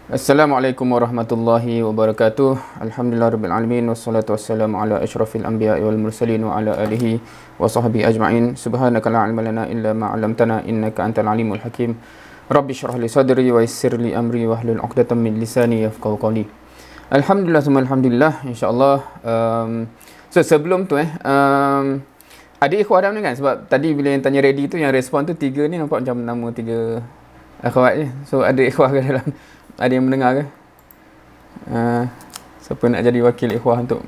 Assalamualaikum warahmatullahi wabarakatuh. Alhamdulillahirabbil alamin wassalatu wassalamu ala asyrafil anbiya'i wal mursalin wa ala alihi wa sahbihi ajma'in. Subhanaka la ilma lana illa ma 'allamtana innaka antal alimul hakim. Rabbi shrah li sadri wa yassir li amri wahlul 'uqdatam min lisani yafqahu qawli. Alhamdulillah summa alhamdulillah insyaallah. So sebelum tu ada ikhwah dalam ni kan, sebab tadi bila yang tanya ready tu, yang respon tu tiga ni nampak macam nama tiga akhwat je. So ada ikhwah ke dalam? Ada yang mendengar ke? Siapa nak jadi wakil ikhwah untuk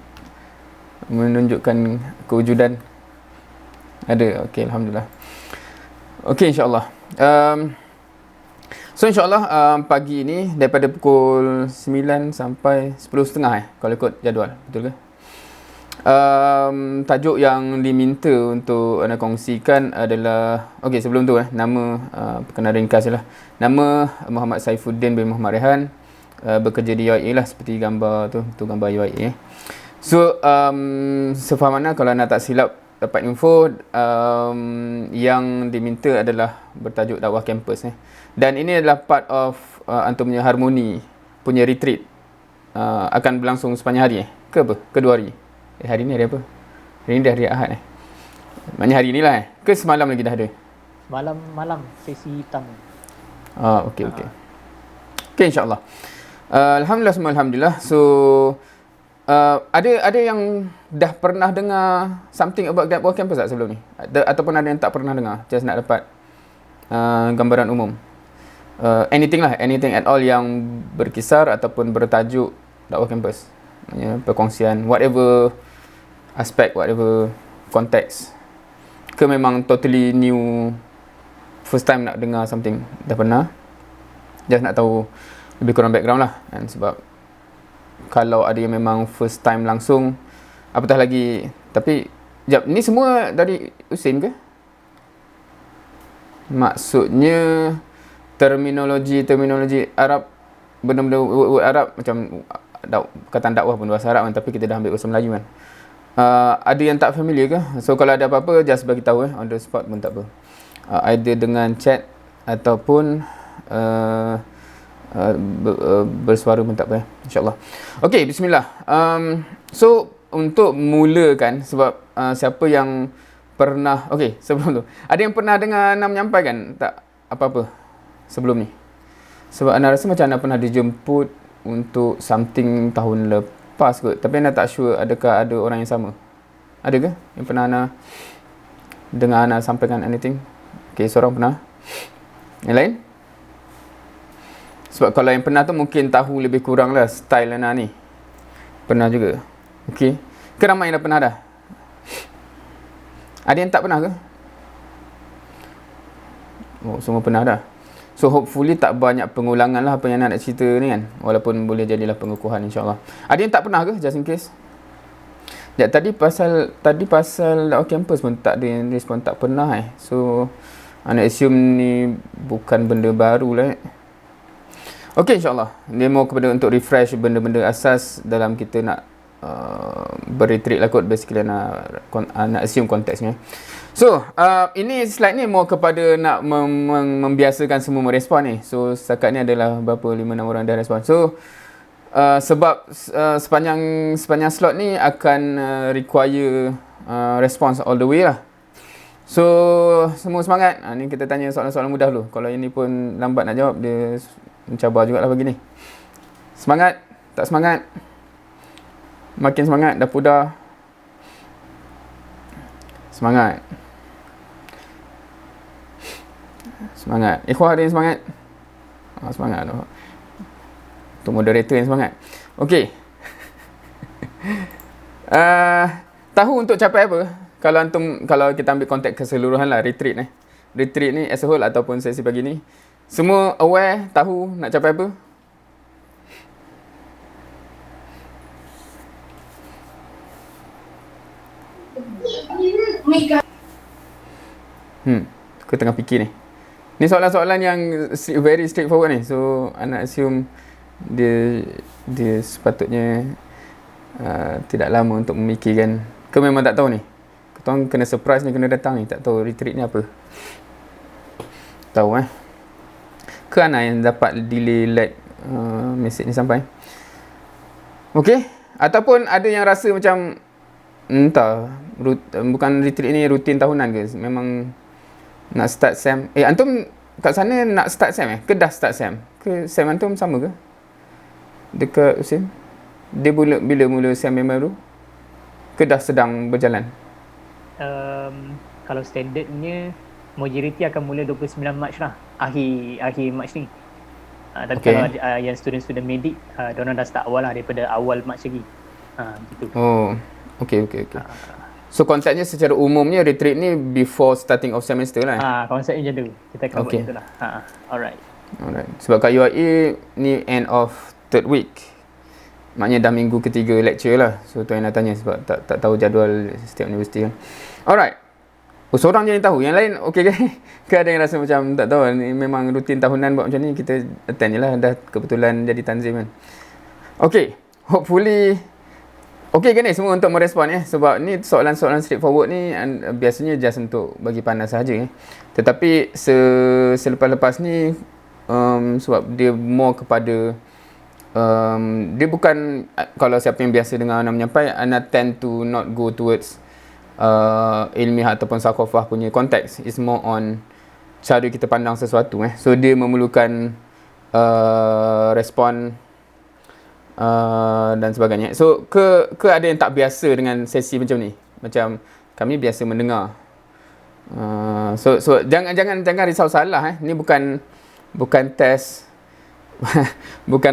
menunjukkan kewujudan? Ada? Okey, Alhamdulillah. Okey, insyaAllah. So insyaAllah pagi ni daripada pukul 9 sampai 10.30 kalau ikut jadual. Betul ke? Tajuk yang diminta untuk anda kongsikan adalah, okey, sebelum tu nama perkenalan ringkas lah. Nama Muhammad Saifuddin bin Muhammad Rehan, bekerja di UAE lah, seperti gambar tu gambar UAE. So sefaham mana kalau anda tak silap dapat info, yang diminta adalah bertajuk dakwah kampus dan ini adalah part of antum punya harmoni punya retreat. Akan berlangsung sepanjang hari ke apa? Kedua hari. Hari ni hari apa? Hari ni dah hari Ahad Maknanya hari ni lah Ke semalam lagi dah ada? Malam sesi hitam. Okey. Okey, insyaAllah. Alhamdulillah semua alhamdulillah. So ada yang dah pernah dengar something about dakwah campus tak sebelum ni? Ataupun ada yang tak pernah dengar? Just nak dapat gambaran umum. Anything at all yang berkisar ataupun bertajuk dakwah campus. Perkongsian whatever aspek, whatever konteks, ke memang totally new, first time nak dengar something? Dah pernah? Just nak tahu lebih kurang background lah kan? Sebab kalau ada yang memang first time langsung, apatah lagi. Tapi jap, ni semua dari USIM ke? Maksudnya terminologi Arab, benda-benda word Arab, macam perkataan dakwah pun bahasa Arab kan, tapi kita dah ambil bahasa Melayu kan. Ada yang tak familiar ke? So kalau ada apa-apa, just bagi tahu on the spot pun tak apa. Either dengan chat ataupun bersuara pun tak apa InsyaAllah. Okay, bismillah. So untuk mulakan, sebab siapa yang pernah, okay, sebelum tu, ada yang pernah dengar Ana menyampaikan tak apa-apa sebelum ni? Sebab Ana rasa macam Ana pernah dijemput untuk something tahun lepas kot, tapi Ana tak sure adakah ada orang yang sama. Ada ke yang pernah Ana dengar Ana sampaikan anything? Okay, seorang pernah. Yang lain? Sebab kalau yang pernah tu mungkin tahu lebih kurang lah style Ana ni. Pernah juga. Okay, ke ramai yang dah pernah dah? Ada yang tak pernah ke? Oh, semua pernah dah. So hopefully tak banyak pengulangan lah apa yang nak cerita ni kan. Walaupun boleh jadilah pengukuhan insyaAllah. Ada yang tak pernah ke? Just in case. Ya, tadi pasal dakwah campus pun tak ada yang respon tak pernah So anak assume ni bukan benda baru lah Okay, insyaAllah. Dia mau kepada untuk refresh benda-benda asas dalam kita nak berretreat lah kot. Basically nak assume konteksnya. So, ini slide ni mau kepada nak membiasakan semua merespon ni. So, setakat ni adalah berapa 5-6 orang dah respon. So, sebab sepanjang slot ni akan require response all the way lah. So, semua semangat. Ni kita tanya soalan-soalan mudah dulu. Kalau ini pun lambat nak jawab, dia mencabar jugalah bagi ni. Semangat? Tak semangat? Makin semangat, dah pudar. Semangat. Semangat. Ikhwah ada yang semangat? Semangat tu. Untuk moderator yang semangat. Okey. Tahu untuk capai apa? Kalau kita ambil konteks keseluruhan lah, retreat Retreat ni as a whole ataupun sesi pagi ni, semua aware, tahu nak capai apa? Aku tengah fikir ni. Ni soalan-soalan yang very straightforward ni. So, anak assume dia sepatutnya tidak lama untuk memikirkan. Kau memang tak tahu ni? Kau kena surprise ni, kena datang ni. Tak tahu retreat ni apa. Tahu Ke anak yang dapat delay lag mesej ni sampai. Okey, ataupun ada yang rasa macam entah bukan retreat ni rutin tahunan ke, memang nak start SEM. Antum kat sana nak start SEM ke dah start SEM? Ke SEM antum sama ke dekat USIM? Dia bila mula SEM yang baru? Ke dah sedang berjalan? Kalau standardnya majoriti akan mula 29 Mac lah, akhir Mac ni. Tapi kalau yang student medik, diorang dah start awal lah, daripada awal Mac lagi. Gitu. Oh, okay. So konsepnya secara umumnya retreat ni before starting of semester lah. Konsepnya macam tu. Kita akan buat macam tu lah. Alright. Sebab kat UAE ni end of third week. Maknanya dah minggu ketiga lecture lah. So tu yang nak tanya sebab tak tahu jadual setiap universiti kan. Alright. Seorang je yang tahu. Yang lain okey ke? Ke ada yang rasa macam tak tahu ni memang rutin tahunan buat macam ni, kita attend je lah. Dah kebetulan jadi tanzim kan. Okay. Hopefully okey ke ni semua untuk merespon sebab ni soalan-soalan straightforward ni biasanya just untuk bagi pandang sahaja Tetapi selepas-lepas ni sebab dia more kepada dia bukan, kalau siapa yang biasa dengar Ana menyampai, Ana tend to not go towards ilmiah ataupun sakofah punya konteks. It's more on cara kita pandang sesuatu So dia memerlukan respon dan sebagainya. So ke ada yang tak biasa dengan sesi macam ni? Macam kami biasa mendengar. So jangan risau salah Ni bukan test bukan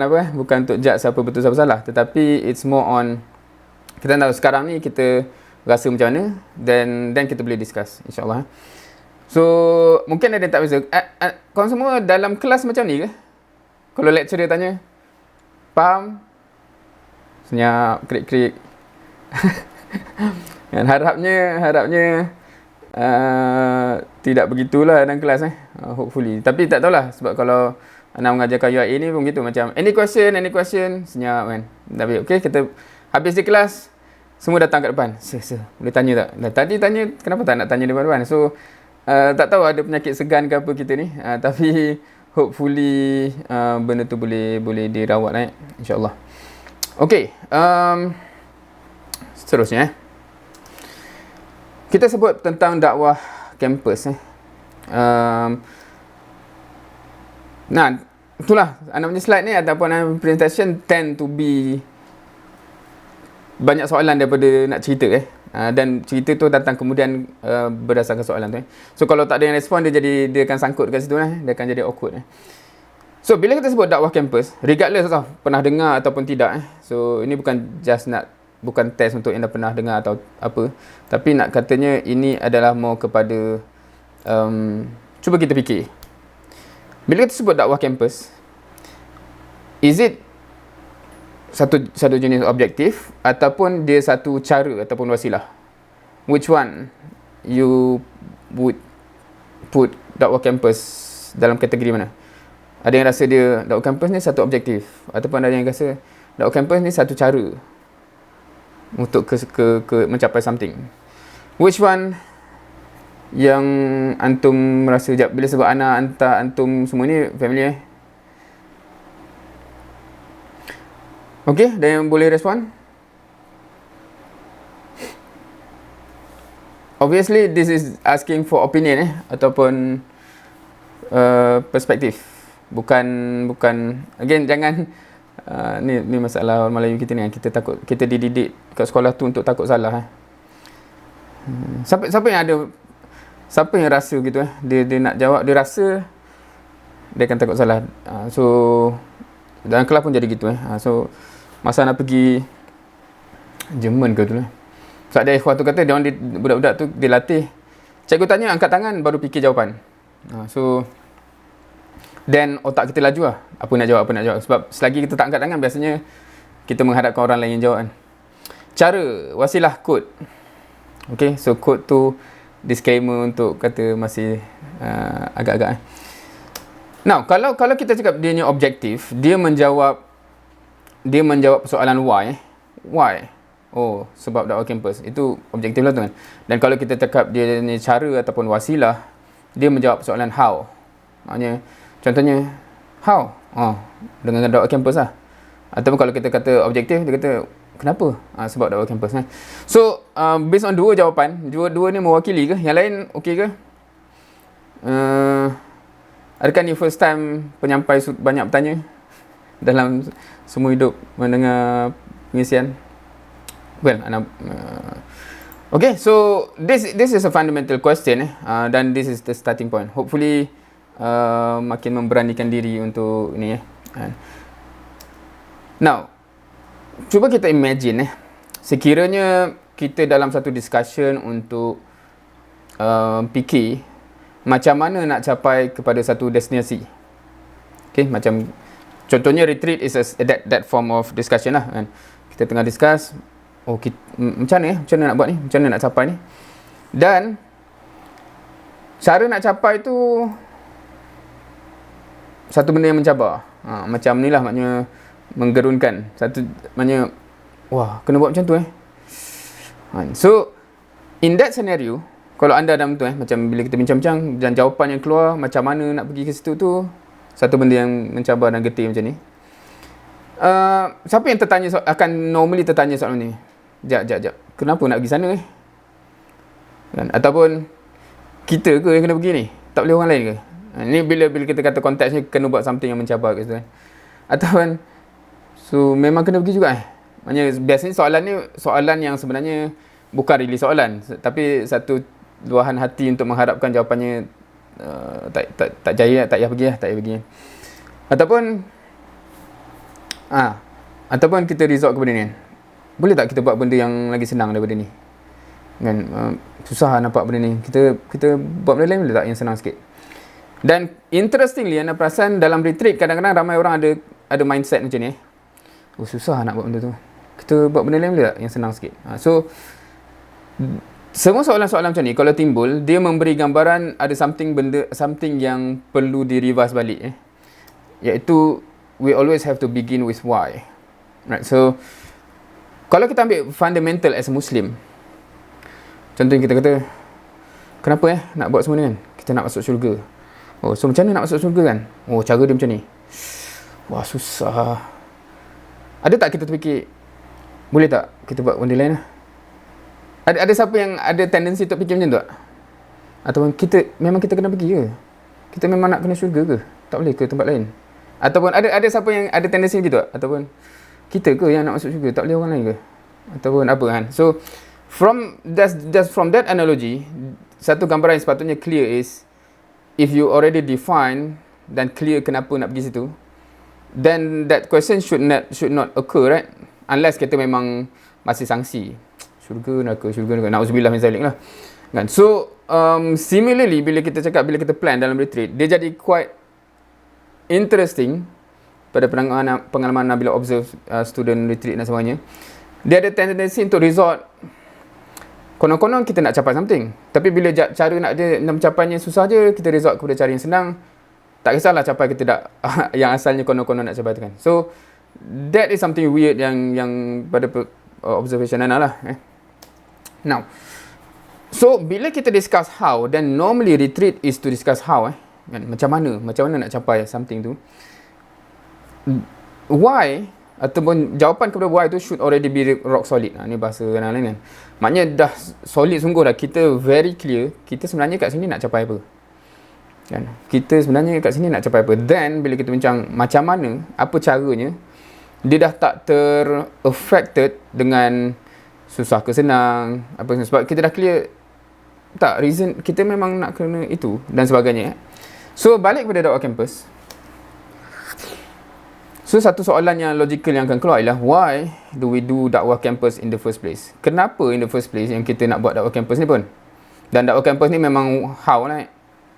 untuk judge siapa betul siapa salah, tetapi it's more on kita tahu sekarang ni kita rasa macam mana, then kita boleh discuss insyaAllah. So mungkin ada yang tak biasa. Korang semua dalam kelas macam ni ke? Kalau lecturer tanya, faham? Senyap, krik-krik. Dan harapnya tidak begitulah dalam kelas hopefully. Tapi tak tahulah, sebab kalau Ana mengajarkan UAE ni pun gitu, macam any question, senyap kan. Tapi okey, kita habis di kelas, semua datang kat depan. Boleh tanya tak? Tadi tanya, kenapa tak nak tanya depan-depan? So tak tahu ada penyakit segan ke apa kita ni, tapi hopefully benda tu boleh dirawat insya-Allah. Okey, seterusnya kita sebut tentang dakwah kampus Nah, itulah Ana punya slide ni ataupun Ana presentation tend to be banyak soalan daripada nak cerita dan cerita tu datang kemudian berdasarkan soalan tu So kalau tak ada yang respon, dia akan sangkut kat situ dia akan jadi awkward So bila kita sebut dakwah kampus, regardless pernah dengar ataupun tidak so ini bukan test untuk yang dah pernah dengar atau apa, tapi nak katanya ini adalah mau kepada cuba kita fikir. Bila kita sebut dakwah kampus, is it satu jenis objektif ataupun dia satu cara ataupun wasilah? Which one you would put dakwah kampus dalam kategori mana? Ada yang rasa dia dakwah kampus ni satu objektif, ataupun ada yang rasa dakwah kampus ni satu cara untuk ke mencapai something. Which one yang antum merasa bila sebab Ana hantar antum semua ni family Okey, ada yang boleh respon? Obviously this is asking for opinion ataupun perspektif. Bukan again, jangan ni masalah orang Melayu kita ni, kita takut, kita dididik kat sekolah tu untuk takut salah Siapa yang rasa gitu dia nak jawab, dia rasa dia akan takut salah. So dalam kelas pun jadi gitu So masa nak pergi Jerman ke tu So ada ikhwah tu kata budak-budak tu dilatih, cikgu tanya angkat tangan baru fikir jawapan. So then otak kita laju apa nak jawab. Sebab selagi kita tak angkat tangan, biasanya kita mengharapkan orang lain yang jawab Cara, wasilah, kod. Okay, so kod tu disclaimer untuk kata masih agak-agak Now, kalau kita cakap dia ni objektif, dia menjawab persoalan why. Why? Oh, sebab dakwah kampus. Itu objektif lah tu kan. Dan kalau kita cakap dia ni cara ataupun wasilah, dia menjawab persoalan how. Maknanya, contohnya, how? dengan dakwah kampus lah. Ataupun kalau kita kata objektif, dia kata kenapa? Sebab dakwah kampus kan. So based on dua jawapan, dua ni mewakili ke? Yang lain okey ke? Adakah ni first time penyampai banyak bertanya dalam semua hidup mendengar pengisian? Well, okay, so this is a fundamental question dan this is the starting point. Hopefully makin memberanikan diri untuk ini Now, cuba kita imagine sekiranya kita dalam satu discussion untuk fikir macam mana nak capai kepada satu destinasi. Okay, macam contohnya retreat is that form of discussion lah kan. Kita tengah discuss, macam mana nak buat ni, macam mana nak capai ni. Dan cara nak capai tu satu benda yang mencabar. Macam ni lah maknanya menggerunkan. Maknanya kena buat macam tu So in that scenario, kalau anda dalam tu macam bila kita bincang-bincang dan jawapan yang keluar macam mana nak pergi ke situ tu, satu benda yang mencabar dan getir macam ni. Siapa yang akan normally tertanya soalan ni? Jap. Kenapa nak pergi sana kan? Ataupun kita ke yang kena pergi ni? Tak boleh orang lain ke? Ni bila kita kata konteksnya kena buat something yang mencabar kat situ Ataupun so memang kena pergi juga Maknanya biasanya soalan ni soalan yang sebenarnya bukan really soalan, tapi satu luahan hati untuk mengharapkan jawapannya tak jaya, tak payah pergi Ataupun kita resort kepada ni boleh tak kita buat benda yang lagi senang daripada ni kan? Susah nampak benda ni, kita buat benda lain boleh tak yang senang sikit. Dan interestingly, anda perasan dalam retreat kadang-kadang ramai orang ada mindset macam ni susah nak buat benda tu, kita buat benda lain boleh tak yang senang sikit. So semua soalan-soalan macam ni kalau timbul, dia memberi gambaran ada something yang perlu di-revise balik iaitu we always have to begin with why. Right? So kalau kita ambil fundamental as a Muslim, contohnya kita kata kenapa nak buat semua ni kan? Kita nak masuk syurga. So macam mana nak masuk syurga kan? Cara dia macam ni. Susah. Ada tak kita terfikir boleh tak kita buat benda lain lah? Ada siapa yang ada tendensi untuk fikir macam tu tak? Ataupun memang kita kena pergi ke? Kita memang nak kena syurga ke? Tak boleh ke tempat lain? Ataupun ada siapa yang ada tendensi macam tu tak? Ataupun kita ke yang nak masuk syurga? Tak boleh orang lain ke? Ataupun apa kan? So from that analogy, satu gambaran yang sepatutnya clear is if you already define dan clear kenapa nak pergi situ, then that question should not occur, right? Unless kita memang masih sangsi syurga neraka na'udzubillah min zalik lah kan. So similarly bila kita plan dalam retreat, dia jadi quite interesting pada pengalaman Nabila observe student retreat dan sebagainya. Dia ada tendency untuk resort konon-konon kita nak capai something, tapi bila cara nak mencapainya susah je, kita resort kepada cara yang senang. Tak kisahlah capai ke tidak yang asalnya konon-konon nak capai tu kan. So that is something weird yang pada observation Ana lah Now, so bila kita discuss how, then normally retreat is to discuss how kan? Macam mana nak capai something tu. Why ataupun jawapan kepada why tu should already be rock solid. Ni bahasa lain kan. Maknanya dah solid sungguh dah, kita very clear kita sebenarnya kat sini nak capai apa kan? Kita sebenarnya kat sini nak capai apa. Then bila kita bincang macam mana, apa caranya, dia dah tak ter-affected dengan susah ke senang apa, sebab kita dah clear tak reason kita memang nak kena itu dan sebagainya. So balik kepada dakwah kampus, so satu soalan yang logical yang akan keluar ialah why do we do dakwah kampus in the first place? Kenapa in the first place yang kita nak buat dakwah kampus ni pun? Dan dakwah kampus ni memang how lah,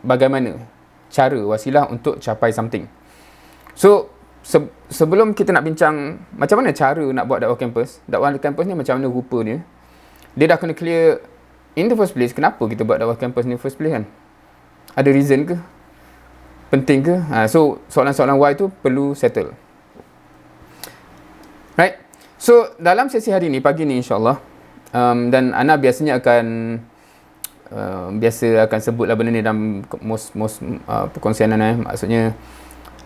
bagaimana cara, wasilah untuk capai something. So sebelum kita nak bincang macam mana cara nak buat dakwah kampus ni macam mana rupa dia dah kena clear in the first place. Kenapa kita buat dakwah kampus ni first place kan? Ada reason ke? Penting ke? So soalan-soalan why tu perlu settle. Right? So dalam sesi hari ni, pagi ni insyaAllah, dan Ana biasanya akan sebutlah benda ni dalam most perkongsian Ana. Maksudnya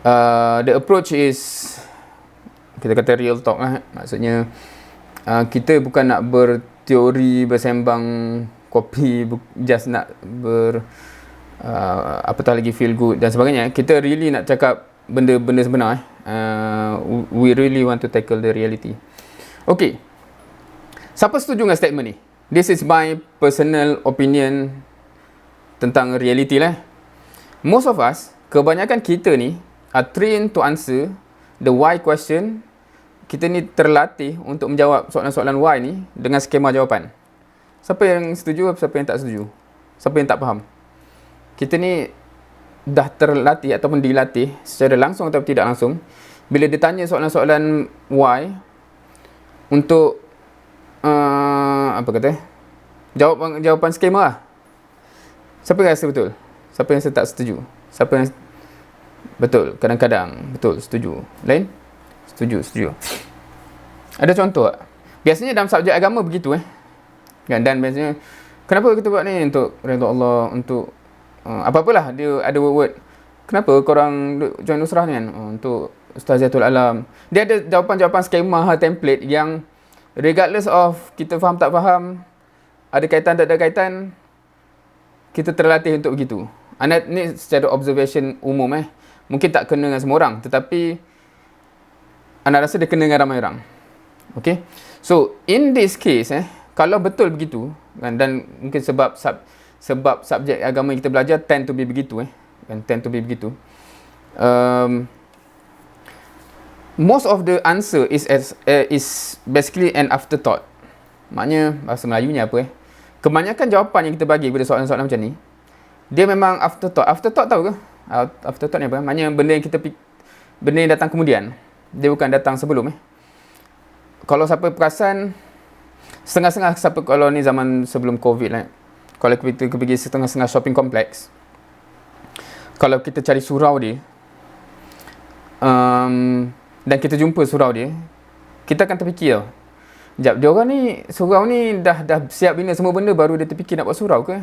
The approach is, kita kata real talk lah. Maksudnya kita bukan nak berteori, bersembang kopi, just nak apatah lagi feel good dan sebagainya. Kita really nak cakap benda-benda sebenar. We really want to tackle the reality. Okay, siapa setuju dengan statement ni? This is my personal opinion tentang reality lah. Most of us, kebanyakan kita ni are trained to answer the why question. Kita ni terlatih untuk menjawab soalan-soalan why ni dengan skema jawapan. Siapa yang setuju, siapa yang tak setuju? Siapa yang tak faham? Kita ni dah terlatih ataupun dilatih secara langsung atau tidak langsung, bila ditanya soalan-soalan why, untuk jawapan skema lah. Siapa yang rasa betul? Siapa yang tak setuju? Siapa yang betul? Kadang-kadang betul, setuju. Lain? Setuju. Ada contoh tak? Biasanya dalam subjek agama begitu Dan biasanya, kenapa kita buat ni? Untuk redha Allah, untuk apa-apalah, dia ada word. Kenapa korang join Nusrah ni kan? Untuk Ustaziatul Alam. Dia ada jawapan-jawapan skema, template yang regardless of kita faham tak faham, ada kaitan tak ada kaitan, kita terlatih untuk begitu. Ni secara observation umum mungkin tak kena dengan semua orang, tetapi anda rasa dia kena dengan ramai orang. Okay, so in this case kalau betul begitu dan mungkin sebab subjek agama yang kita belajar tend to be begitu most of the answer is basically an afterthought. Maknanya bahasa Melayunya apa kebanyakan jawapan yang kita bagi pada soalan-soalan macam ni, dia memang afterthought. Afterthought tahu ke? Afterthought ni apa? Maknanya benda yang datang kemudian. Dia bukan datang sebelum Kalau siapa perasan, setengah-setengah siapa, kalau ni zaman sebelum COVID lah, kalau kita pergi setengah-setengah shopping complex, kalau kita cari surau dia, dan kita jumpa surau dia, kita akan terfikir tau, sekejap, dia orang ni, surau ni dah siap bina semua benda baru dia terfikir nak buat surau ke?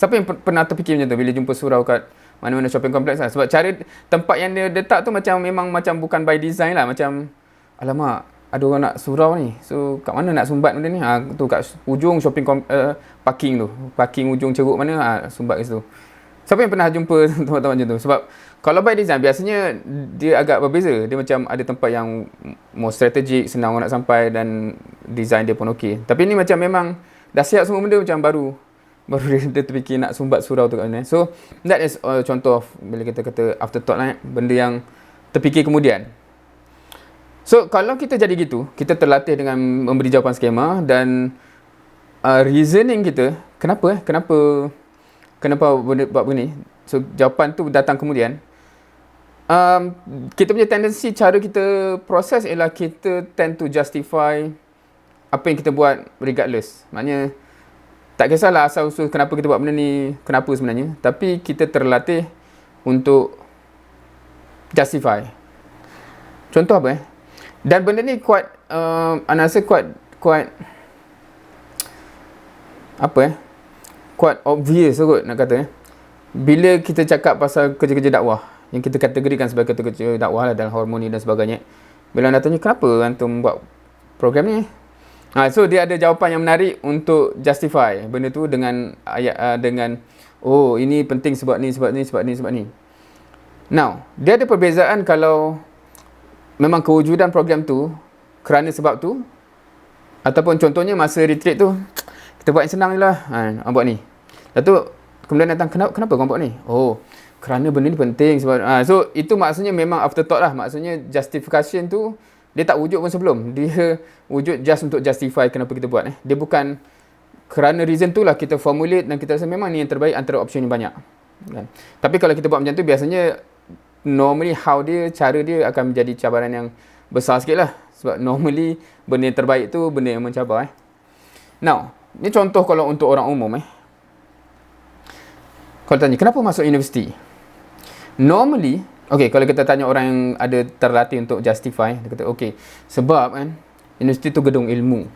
Siapa yang pernah terfikir macam tu bila jumpa surau kat mana-mana shopping complex lah? Sebab cara tempat yang dia letak tu memang bukan by design lah. Macam, alamak, ada orang nak surau ni, so kat mana nak sumbat benda ni? Tu kat ujung shopping parking tu, parking ujung ceruk mana, sumbat kat situ. Siapa yang pernah jumpa tempat-tempat macam tu? Sebab kalau by design, biasanya dia agak berbeza. Dia macam ada tempat yang more strategik, senang orang nak sampai, dan design dia pun okey. Tapi ni macam memang dah siap semua benda, macam baru dia terfikir nak sumbat surau tu kat mana. So that is contoh bila kita kata afterthought lah, benda yang terfikir kemudian. So kalau kita jadi gitu, kita terlatih dengan memberi jawapan skema dan reasoning kita, kenapa buat begini, so jawapan tu datang kemudian. Kita punya tendensi, cara kita proses ialah kita tend to justify apa yang kita buat regardless. Maknanya tak kisahlah asal-usul kenapa kita buat benda ni, kenapa sebenarnya, tapi kita terlatih untuk justify. Contoh apa Dan benda ni quite ana rasa quite quite obvious kot nak kata bila kita cakap pasal kerja-kerja dakwah yang kita kategorikan sebagai kerja dakwah lah, dalam harmoni dan sebagainya. Bila anda tanya kenapa antum buat program ni, so dia ada jawapan yang menarik untuk justify benda tu dengan ayat dengan ini penting sebab ni. Now, dia ada perbezaan kalau memang kewujudan program tu kerana sebab tu, ataupun contohnya masa retreat tu kita buat yang senang je lah, buat ni. Lepas tu kemudian datang, kenapa kau buat ni? Kerana benda ni penting sebab so itu maksudnya memang afterthought lah. Maksudnya justification tu dia tak wujud pun sebelum. Dia wujud just untuk justify kenapa kita buat. Dia bukan kerana reason tu lah kita formulate dan kita rasa memang ni yang terbaik antara option yang banyak. Tapi kalau kita buat macam tu, biasanya normally cara dia akan menjadi cabaran yang besar sikit lah. Sebab normally benda yang terbaik tu benda yang mencabar. Now, ni contoh kalau untuk orang umum. Kalau tanya, kenapa masuk universiti? Normally, kalau kita tanya orang yang ada terlatih untuk justify, dia kata, sebab universiti tu gedung ilmu.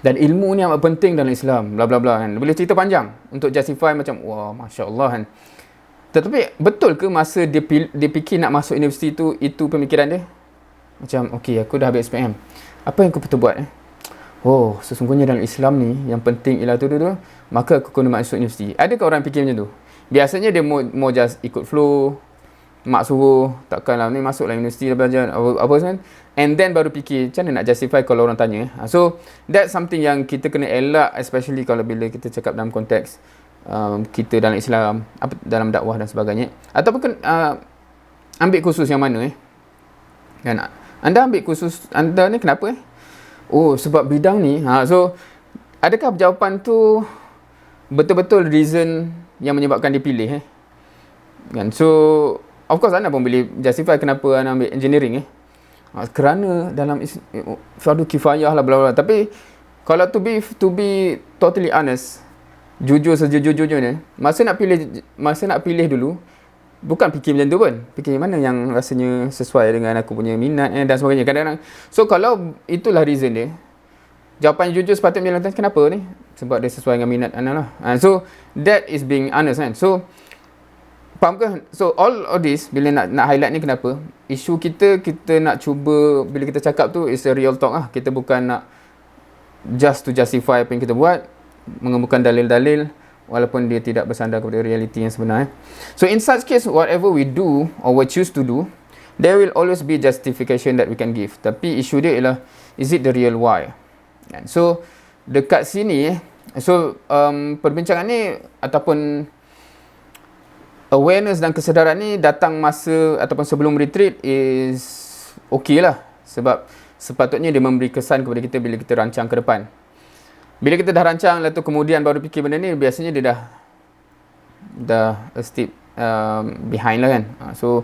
Dan ilmu ni amat penting dalam Islam, bla bla bla Boleh cerita panjang untuk justify macam, wah, Masya Allah Tetapi betul ke masa dia fikir nak masuk universiti tu, itu pemikiran dia? Macam, okey, aku dah habis SPM. Apa yang aku perlu buat? Oh, sesungguhnya dalam Islam ni, yang penting ialah tu, maka aku kena masuk universiti. Adakah orang fikir macam tu? Biasanya dia mau just ikut flow, mak suruh, takkanlah ni masuklah universiti dah belajar, apa kan? And then baru fikir, macam mana nak justify kalau orang tanya. So, that's something yang kita kena elak, especially kalau bila kita cakap dalam konteks kita dalam Islam, dalam dakwah dan sebagainya. Ataupun ambil kursus yang mana kan? Anda ambil kursus anda ni kenapa Oh, sebab bidang ni. So, adakah jawapan tu betul-betul reason yang menyebabkan dia pilih kan? So, of course anda pun boleh justify kenapa anda ambil engineering kerana dalam fardu kifayah lah bla bla. Tapi kalau to be totally honest, jujur sejujur-jujurnya, masa nak pilih dulu, bukan fikir macam tu pun. Fikir mana yang rasanya sesuai dengan aku punya minat dan sebagainya. Kadang-kadang. So, kalau itulah reason dia, jawapan jujur sepatutnya lantas kenapa ni? Sebab dia sesuai dengan minat anda lah. So, that is being honest kan. So, faham ke? So, all of this, bila nak highlight ni kenapa? Isu kita nak cuba, bila kita cakap tu, is a real talk lah. Kita bukan nak just to justify apa yang kita buat, mengemukakan dalil-dalil, walaupun dia tidak bersandar kepada realiti yang sebenar. So in such case, whatever we do or we choose to do, there will always be justification that we can give. Tapi isu dia ialah, is it the real why? So dekat sini, perbincangan ni ataupun awareness dan kesedaran ni datang masa ataupun sebelum retreat is okay lah. Sebab sepatutnya dia memberi kesan kepada kita bila kita rancang ke depan. Bila kita dah rancang, lalu kemudian baru fikir benda ni, biasanya dia dah a step behind lah kan. So,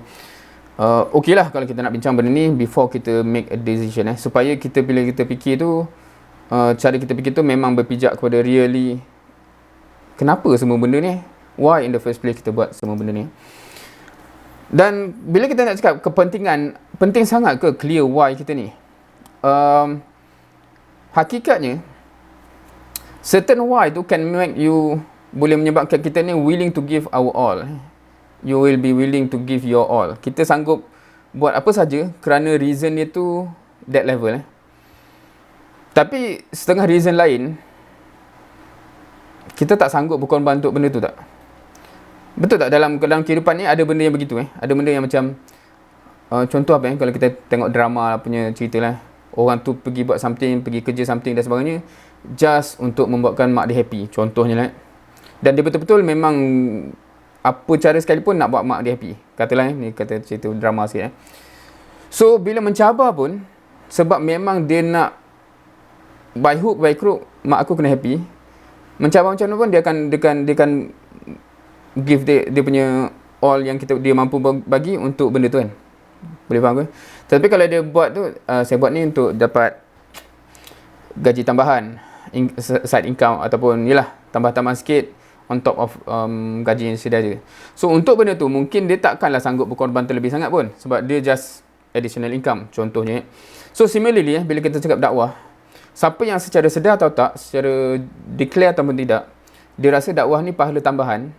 okay lah kalau kita nak bincang benda ni before kita make a decision supaya kita bila kita fikir tu, cara kita fikir tu memang berpijak kepada really kenapa semua benda ni, why in the first place kita buat semua benda ni. Dan bila kita nak cakap kepentingan, penting sangat ke clear why kita ni? Hakikatnya, certain why tu can make you, boleh menyebabkan kita ni willing to give our all. You will be willing to give your all. Kita sanggup buat apa saja kerana reason dia tu that level. Tapi setengah reason lain, kita tak sanggup berkorban untuk benda tu tak? Betul tak? Dalam kehidupan ni ada benda yang begitu. Ada benda yang macam, contoh apa kalau kita tengok drama punya cerita lah. Orang tu pergi buat something, pergi kerja something dan sebagainya, just untuk membuatkan mak dia happy, contohnya lah. Dan dia betul-betul memang apa cara sekalipun nak buat mak dia happy. Katalah ni kata cerita drama sikit. So bila mencabar pun, sebab memang dia nak by hook by crook mak aku kena happy, mencabar macam mana pun dia akan give dia punya all yang dia mampu bagi untuk benda tu kan. Boleh faham ke? Tapi kalau dia buat tu, saya buat ni untuk dapat gaji tambahan, side income ataupun yalah tambah-tambah sikit on top of gaji yang sedia je. So untuk benda tu mungkin dia takkanlah sanggup berkorban terlebih sangat pun, sebab dia just additional income contohnya. So similarly bila kita cakap dakwah, siapa yang secara sedar atau tak, secara declare ataupun tidak, dia rasa dakwah ni pahala tambahan.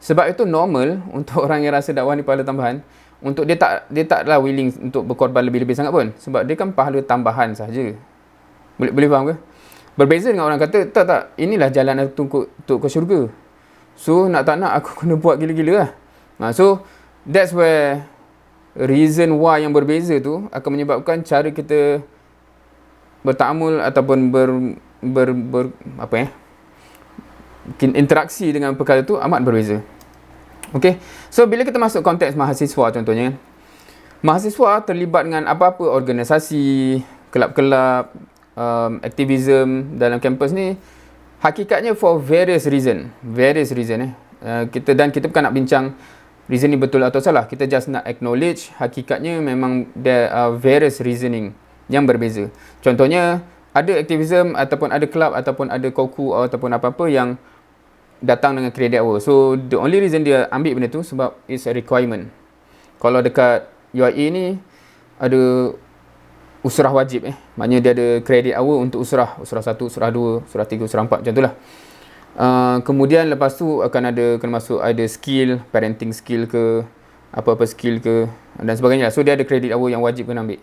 Sebab itu normal untuk orang yang rasa dakwah ni pahala tambahan, untuk dia taklah willing untuk berkorban lebih-lebih sangat pun, sebab dia kan pahala tambahan sahaja. Boleh faham ke? Berbeza dengan orang kata, tak, inilah jalan aku untuk ke syurga. So, nak tak nak aku kena buat gila-gila lah. So, that's where reason why yang berbeza tu akan menyebabkan cara kita bertaamul ataupun interaksi dengan perkara tu amat berbeza. Okay, so bila kita masuk konteks mahasiswa contohnya, mahasiswa terlibat dengan apa-apa organisasi, kelab-kelab, aktivism dalam kampus ni, hakikatnya for various reason. Kita bukan nak bincang reason ni betul atau salah, kita just nak acknowledge hakikatnya memang there are various reasoning yang berbeza. Contohnya ada aktivism ataupun ada kelab ataupun ada koku ataupun apa-apa yang datang dengan credit hour. So the only reason dia ambil benda tu sebab it's a requirement. Kalau dekat UIA ni ada usrah wajib maknanya dia ada credit hour untuk usrah 1, usrah 2, usrah 3, usrah 4 macam itulah. Kemudian lepas tu akan kena masuk ada skill, parenting skill ke, apa-apa skill ke dan sebagainya. So dia ada credit hour yang wajib kena ambil.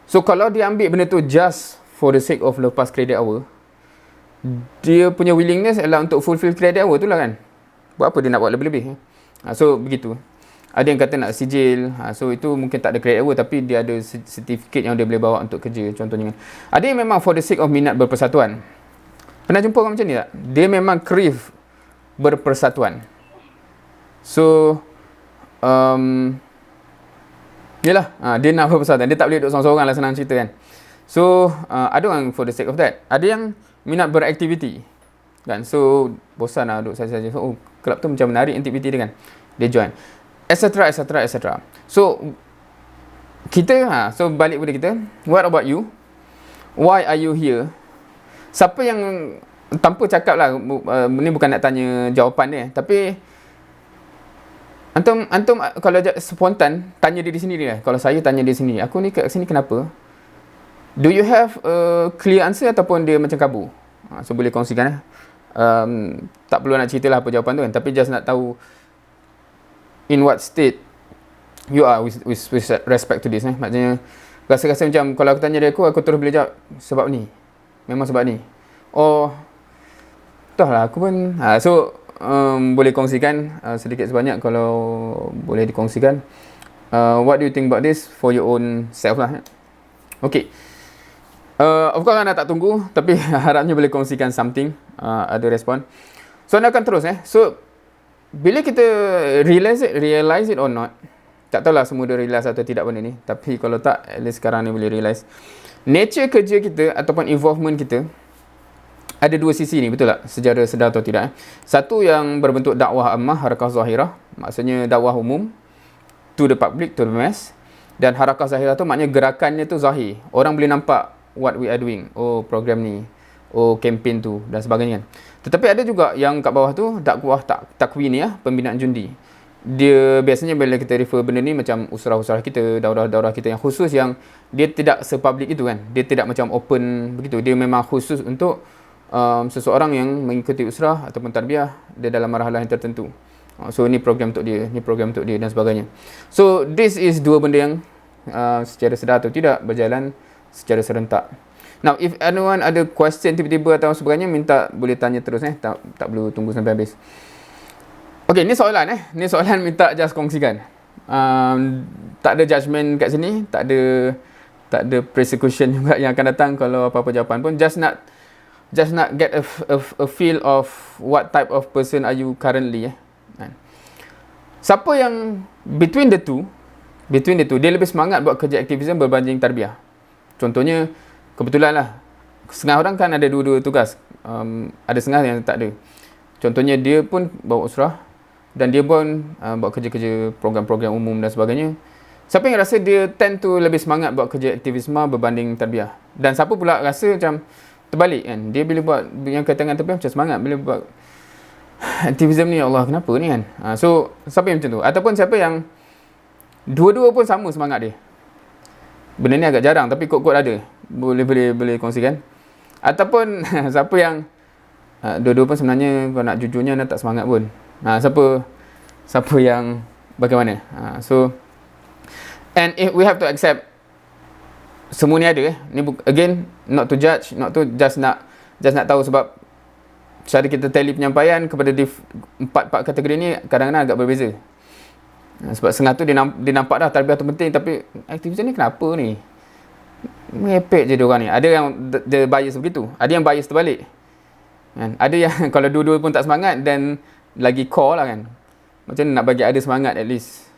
So kalau dia ambil benda tu just for the sake of lepas credit hour, dia punya willingness adalah untuk fulfill credit hour tu lah kan. Buat apa dia nak buat lebih-lebih? So begitu. Ada yang kata nak sijil, so itu mungkin tak ada credit hour tapi dia ada certificate yang dia boleh bawa untuk kerja contohnya. Ada yang memang for the sake of minat berpersatuan. Pernah jumpa orang macam ni tak? Dia memang crave berpersatuan. So yelah, dia nak berpersatuan. Dia tak boleh duduk seorang-seorang lah, senang cerita kan. So ada orang for the sake of that. Ada yang minat beraktiviti kan. So bosan lah duduk saja-saja. So kelab tu macam menarik aktiviti dia kan. Dia join. Etc. So kita so balik pada kita. What about you? Why are you here? Siapa yang tanpa cakap lah, ni bukan nak tanya jawapan dia, tapi antum kalau spontan tanya diri sendiri lah. Kalau saya tanya diri sendiri, aku ni kat sini kenapa? Do you have a clear answer ataupun dia macam kabur? So boleh kongsikan lah. Tak perlu nak cerita lah apa jawapan tu kan, tapi just nak tahu in what state you are with respect to this. Maksudnya rasa-rasa macam kalau aku tanya dia aku terus boleh jawab sebab ni, memang sebab ni. Oh, entah lah aku pun boleh kongsikan sedikit sebanyak kalau boleh dikongsikan. What do you think about this for your own self lah. Okay. Of course anda tak tunggu, tapi harapnya boleh kongsikan something, ada respon. So anda akan terus So bila kita realize it or not, tak tahulah semua dia realize atau tidak benda ni, tapi kalau tak, at least sekarang ni boleh realize. Nature kerja kita ataupun involvement kita ada dua sisi ni, betul tak? Secara sedar atau tidak. Satu yang berbentuk dakwah ammah, harakah zahirah, maksudnya dakwah umum to the public, to the mass. Dan harakah zahirah tu maknanya gerakannya tu zahir. Orang boleh nampak what we are doing. Oh, program ni. Oh, campaign tu dan sebagainya kan. Tetapi ada juga yang kat bawah tu dakwah takwini pembinaan jundi. Dia biasanya bila kita refer benda ni macam usrah-usrah kita, daurah-daurah kita yang khusus, yang dia tidak sepublic itu kan. Dia tidak macam open begitu. Dia memang khusus untuk seseorang yang mengikuti usrah ataupun tarbiyah dia dalam marhalah yang tertentu. So ni program untuk dia, ni program untuk dia dan sebagainya. So this is dua benda yang secara sedar atau tidak berjalan secara serentak. Now, if anyone ada question tiba-tiba atau sebagainya, minta boleh tanya terus tak perlu tunggu sampai habis. Okay, ni soalan Ni soalan minta just kongsikan. Tak ada judgement kat sini, tak ada persecution juga yang akan datang kalau apa-apa jawapan pun. Just nak get a feel of what type of person are you currently. Siapa yang between the two dia lebih semangat buat kerja aktivism berbanding tarbiyah. Contohnya, kebetulan lah, setengah orang kan ada dua-dua tugas. Ada setengah yang tak ada. Contohnya dia pun bawa usrah dan dia pun buat kerja-kerja program-program umum dan sebagainya. Siapa yang rasa dia tend to lebih semangat buat kerja aktivisme berbanding tarbiyah? Dan siapa pula rasa macam terbalik kan? Dia bila buat yang kaitan dengan tarbiyah macam semangat, bila buat aktivisme ni, Allah kenapa ni kan? So siapa yang macam tu? Ataupun siapa yang dua-dua pun sama semangat dia? Benda ni agak jarang tapi kot-kot ada. Boleh kongsikan. Ataupun siapa yang dua-dua pun sebenarnya kalau nak jujurnya nak tak semangat pun. Siapa yang bagaimana? So and if we have to accept semua ni ada. Ni again not to judge, not to just nak tahu, sebab cara kita tally penyampaian kepada empat kategori ni kadang-kadang agak berbeza. Sebab setengah tu dia nampak dah tarbiyah tu penting, tapi aktivisme ni kenapa ni? Mepek je dia orang ni. Ada yang dia bias begitu, ada yang bias terbalik kan? Ada yang kalau dua-dua pun tak semangat dan lagi core lah kan. Macam nak bagi ada semangat at least.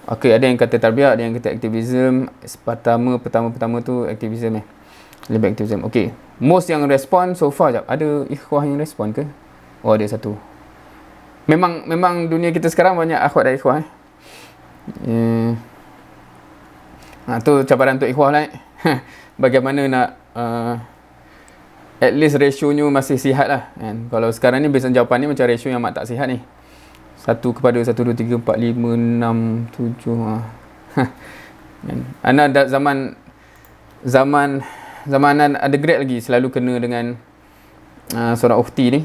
Okay, ada yang kata tarbiyah, ada yang kata aktivisme. Pertama tu aktivisme lebih aktivisme. Okay, most yang respon so far jap. Ada ikhwah yang respon ke? Oh, ada satu. Memang dunia kita sekarang banyak akhwat dan ikhwah. Tu cabaran untuk ikhwah lah. Bagaimana nak at least ratio-nya masih sihat lah kan? Kalau sekarang ni biasanya jawapan ni macam ratio yang mak tak sihat ni. 1 kepada 1, 2, 3, 4, 5, 6, 7 Ana dah zaman undergrad lagi selalu kena dengan seorang ukhti ni,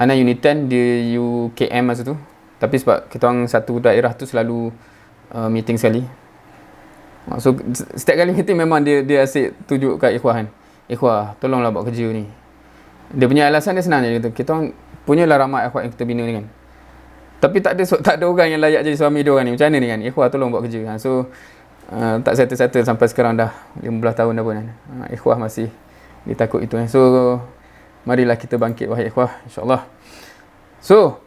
Ana unit 10 di UKM masa tu. Tapi sebab kita orang satu daerah tu selalu meeting sekali. So setiap kali meeting memang dia asyik tunjuk kat ikhwah kan. Ikhwah, tolonglah buat kerja ni. Dia punya alasan dia senang je, kita orang punyalah ramai ikhwah yang kita bina ni kan. Tapi tak ada orang yang layak jadi suami dia orang ni. Macam mana ni kan? Ikhwah tolong buat kerja. So tak settle sampai sekarang dah 15 tahun dah pun kan. Ikhwah masih ditakut itu kan. So marilah kita bangkit wahai ikhwah, insya-Allah. So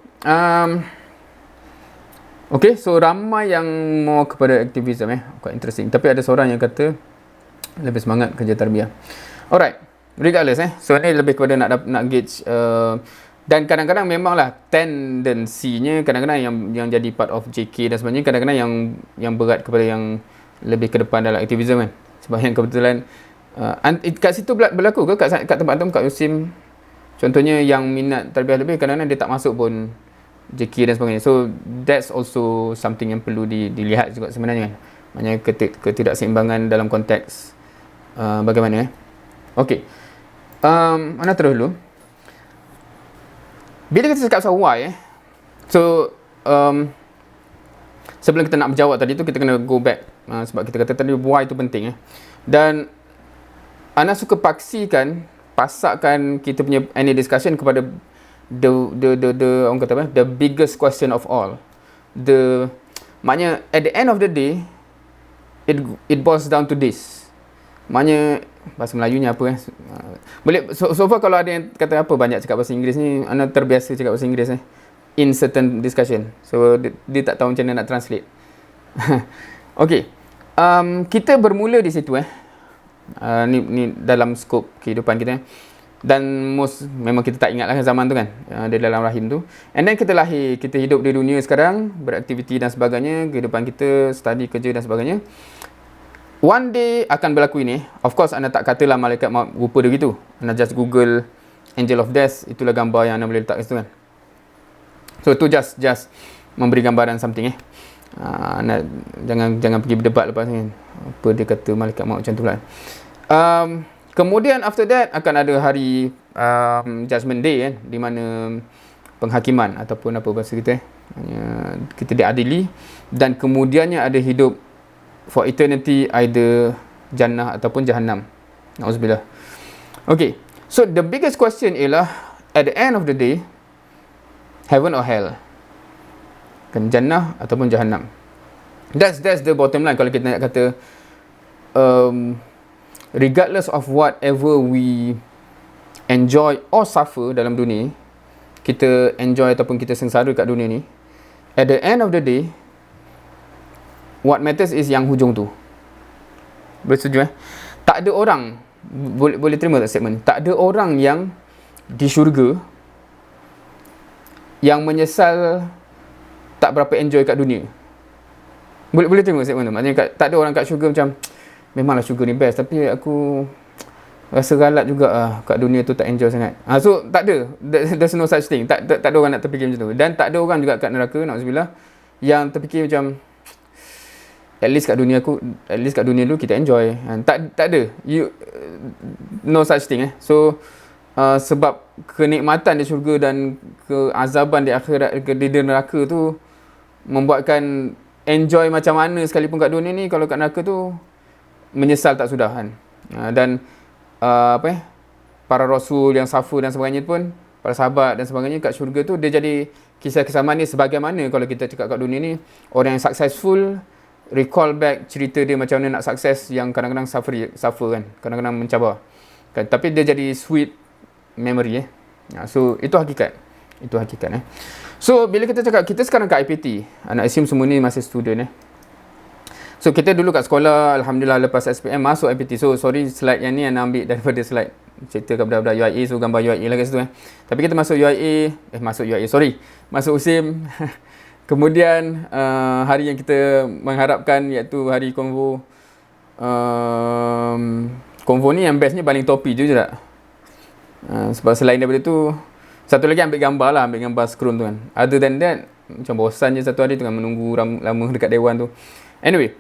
okay, so ramai yang mau kepada aktivism quite interesting. Tapi ada seorang yang kata lebih semangat kerja tarbiyah. Alright, regardless so ni lebih kepada nak gauge dan kadang-kadang memanglah tendensinya kadang-kadang yang jadi part of JK dan sebagainya kadang-kadang yang berat kepada yang lebih ke depan dalam aktivism kan. Sebab yang kebetulan kat situ berlaku ke kat tempat tu, kat USIM contohnya yang minat tarbiyah lebih kadang-kadang dia tak masuk pun JK dan sebagainya. So that's also something yang perlu dilihat juga sebenarnya kan. Maknanya ketidakseimbangan dalam konteks bagaimana Okey. Ana terus dulu. Bila kita cakap pasal why so sebelum kita nak menjawab tadi tu kita kena go back sebab kita kata tadi why tu penting Dan Ana suka pasakkan kita punya any discussion kepada the orang kata apa, the biggest question of all. Maknanya at the end of the day it boils down to this. Maknanya bahasa Melayunya apa boleh so far kalau ada yang kata apa banyak cakap bahasa Inggeris ni, Ana terbiasa cakap bahasa Inggeris in certain discussion. So dia tak tahu macam mana nak translate. Okey. Kita bermula di situ ni dalam skop kehidupan kita dan memang kita tak ingat lah zaman tu kan, dia dalam rahim tu, and then kita lahir, kita hidup di dunia sekarang, beraktiviti dan sebagainya, kehidupan kita, study, kerja dan sebagainya. One day akan berlaku ini. Of course Anda tak katalah malaikat maut rupa dia gitu. Anda just Google Angel of Death, itulah gambar yang Anda boleh letak kat situ kan. So itu just memberi gambaran something jangan pergi berdebat lepas ni apa dia kata malaikat maut macam tu lah. Kemudian after that akan ada hari Judgment Day di mana penghakiman ataupun apa bahasa kita kita diadili, dan kemudiannya ada hidup for eternity, either jannah ataupun jahannam. Nauzubillah. Okay, so the biggest question ialah at the end of the day, heaven or hell, kan, jannah ataupun jahannam. That's the bottom line. Kalau kita nak kata regardless of whatever we enjoy or suffer dalam dunia, kita enjoy ataupun kita sengsara kat dunia ni, at the end of the day, what matters is yang hujung tu. Boleh setuju Tak ada orang, boleh terima tak statement? Tak ada orang yang di syurga yang menyesal tak berapa enjoy kat dunia. Boleh terima statement tu? Maksudnya tak ada orang kat syurga macam memanglah syurga ni best, tapi aku rasa galat juga kat dunia tu, tak enjoy sangat. So tak ada, there's no such thing. Tak ada orang nak terfikir macam tu. Dan tak ada orang juga kat neraka, na'udzubillah, yang terfikir macam at least kat dunia dulu kita enjoy. Tak ada. No such thing. So sebab kenikmatan di syurga dan keazaban di akhirat, di neraka tu membuatkan enjoy macam mana sekalipun kat dunia ni, kalau kat neraka tu menyesal tak sudah kan. Dan para rasul yang suffer dan sebagainya pun, para sahabat dan sebagainya kat syurga tu, dia jadi kisah-kisah manis. Sebagaimana kalau kita cakap kat dunia ni, orang yang successful, recall back cerita dia macam mana nak sukses, yang kadang-kadang suffer kan, kadang-kadang mencabar kan, tapi dia jadi sweet memory So itu hakikat. So bila kita cakap kita sekarang kat IPT, anak assume semua ni masih student So kita dulu kat sekolah, alhamdulillah lepas SPM masuk IPT. So sorry, slide yang ni Ana ambil daripada slide cerita kat budak-budak UIA, so gambar UIA lah kat situ Tapi kita masuk masuk USIM. Kemudian hari yang kita mengharapkan, iaitu hari konvo. Konvo ni yang bestnya baling topi je tak? Sebab selain daripada tu, satu lagi ambil gambar scroll tu kan. Other than that, macam bosan je satu hari tu kan, menunggu lama dekat dewan tu. Anyway,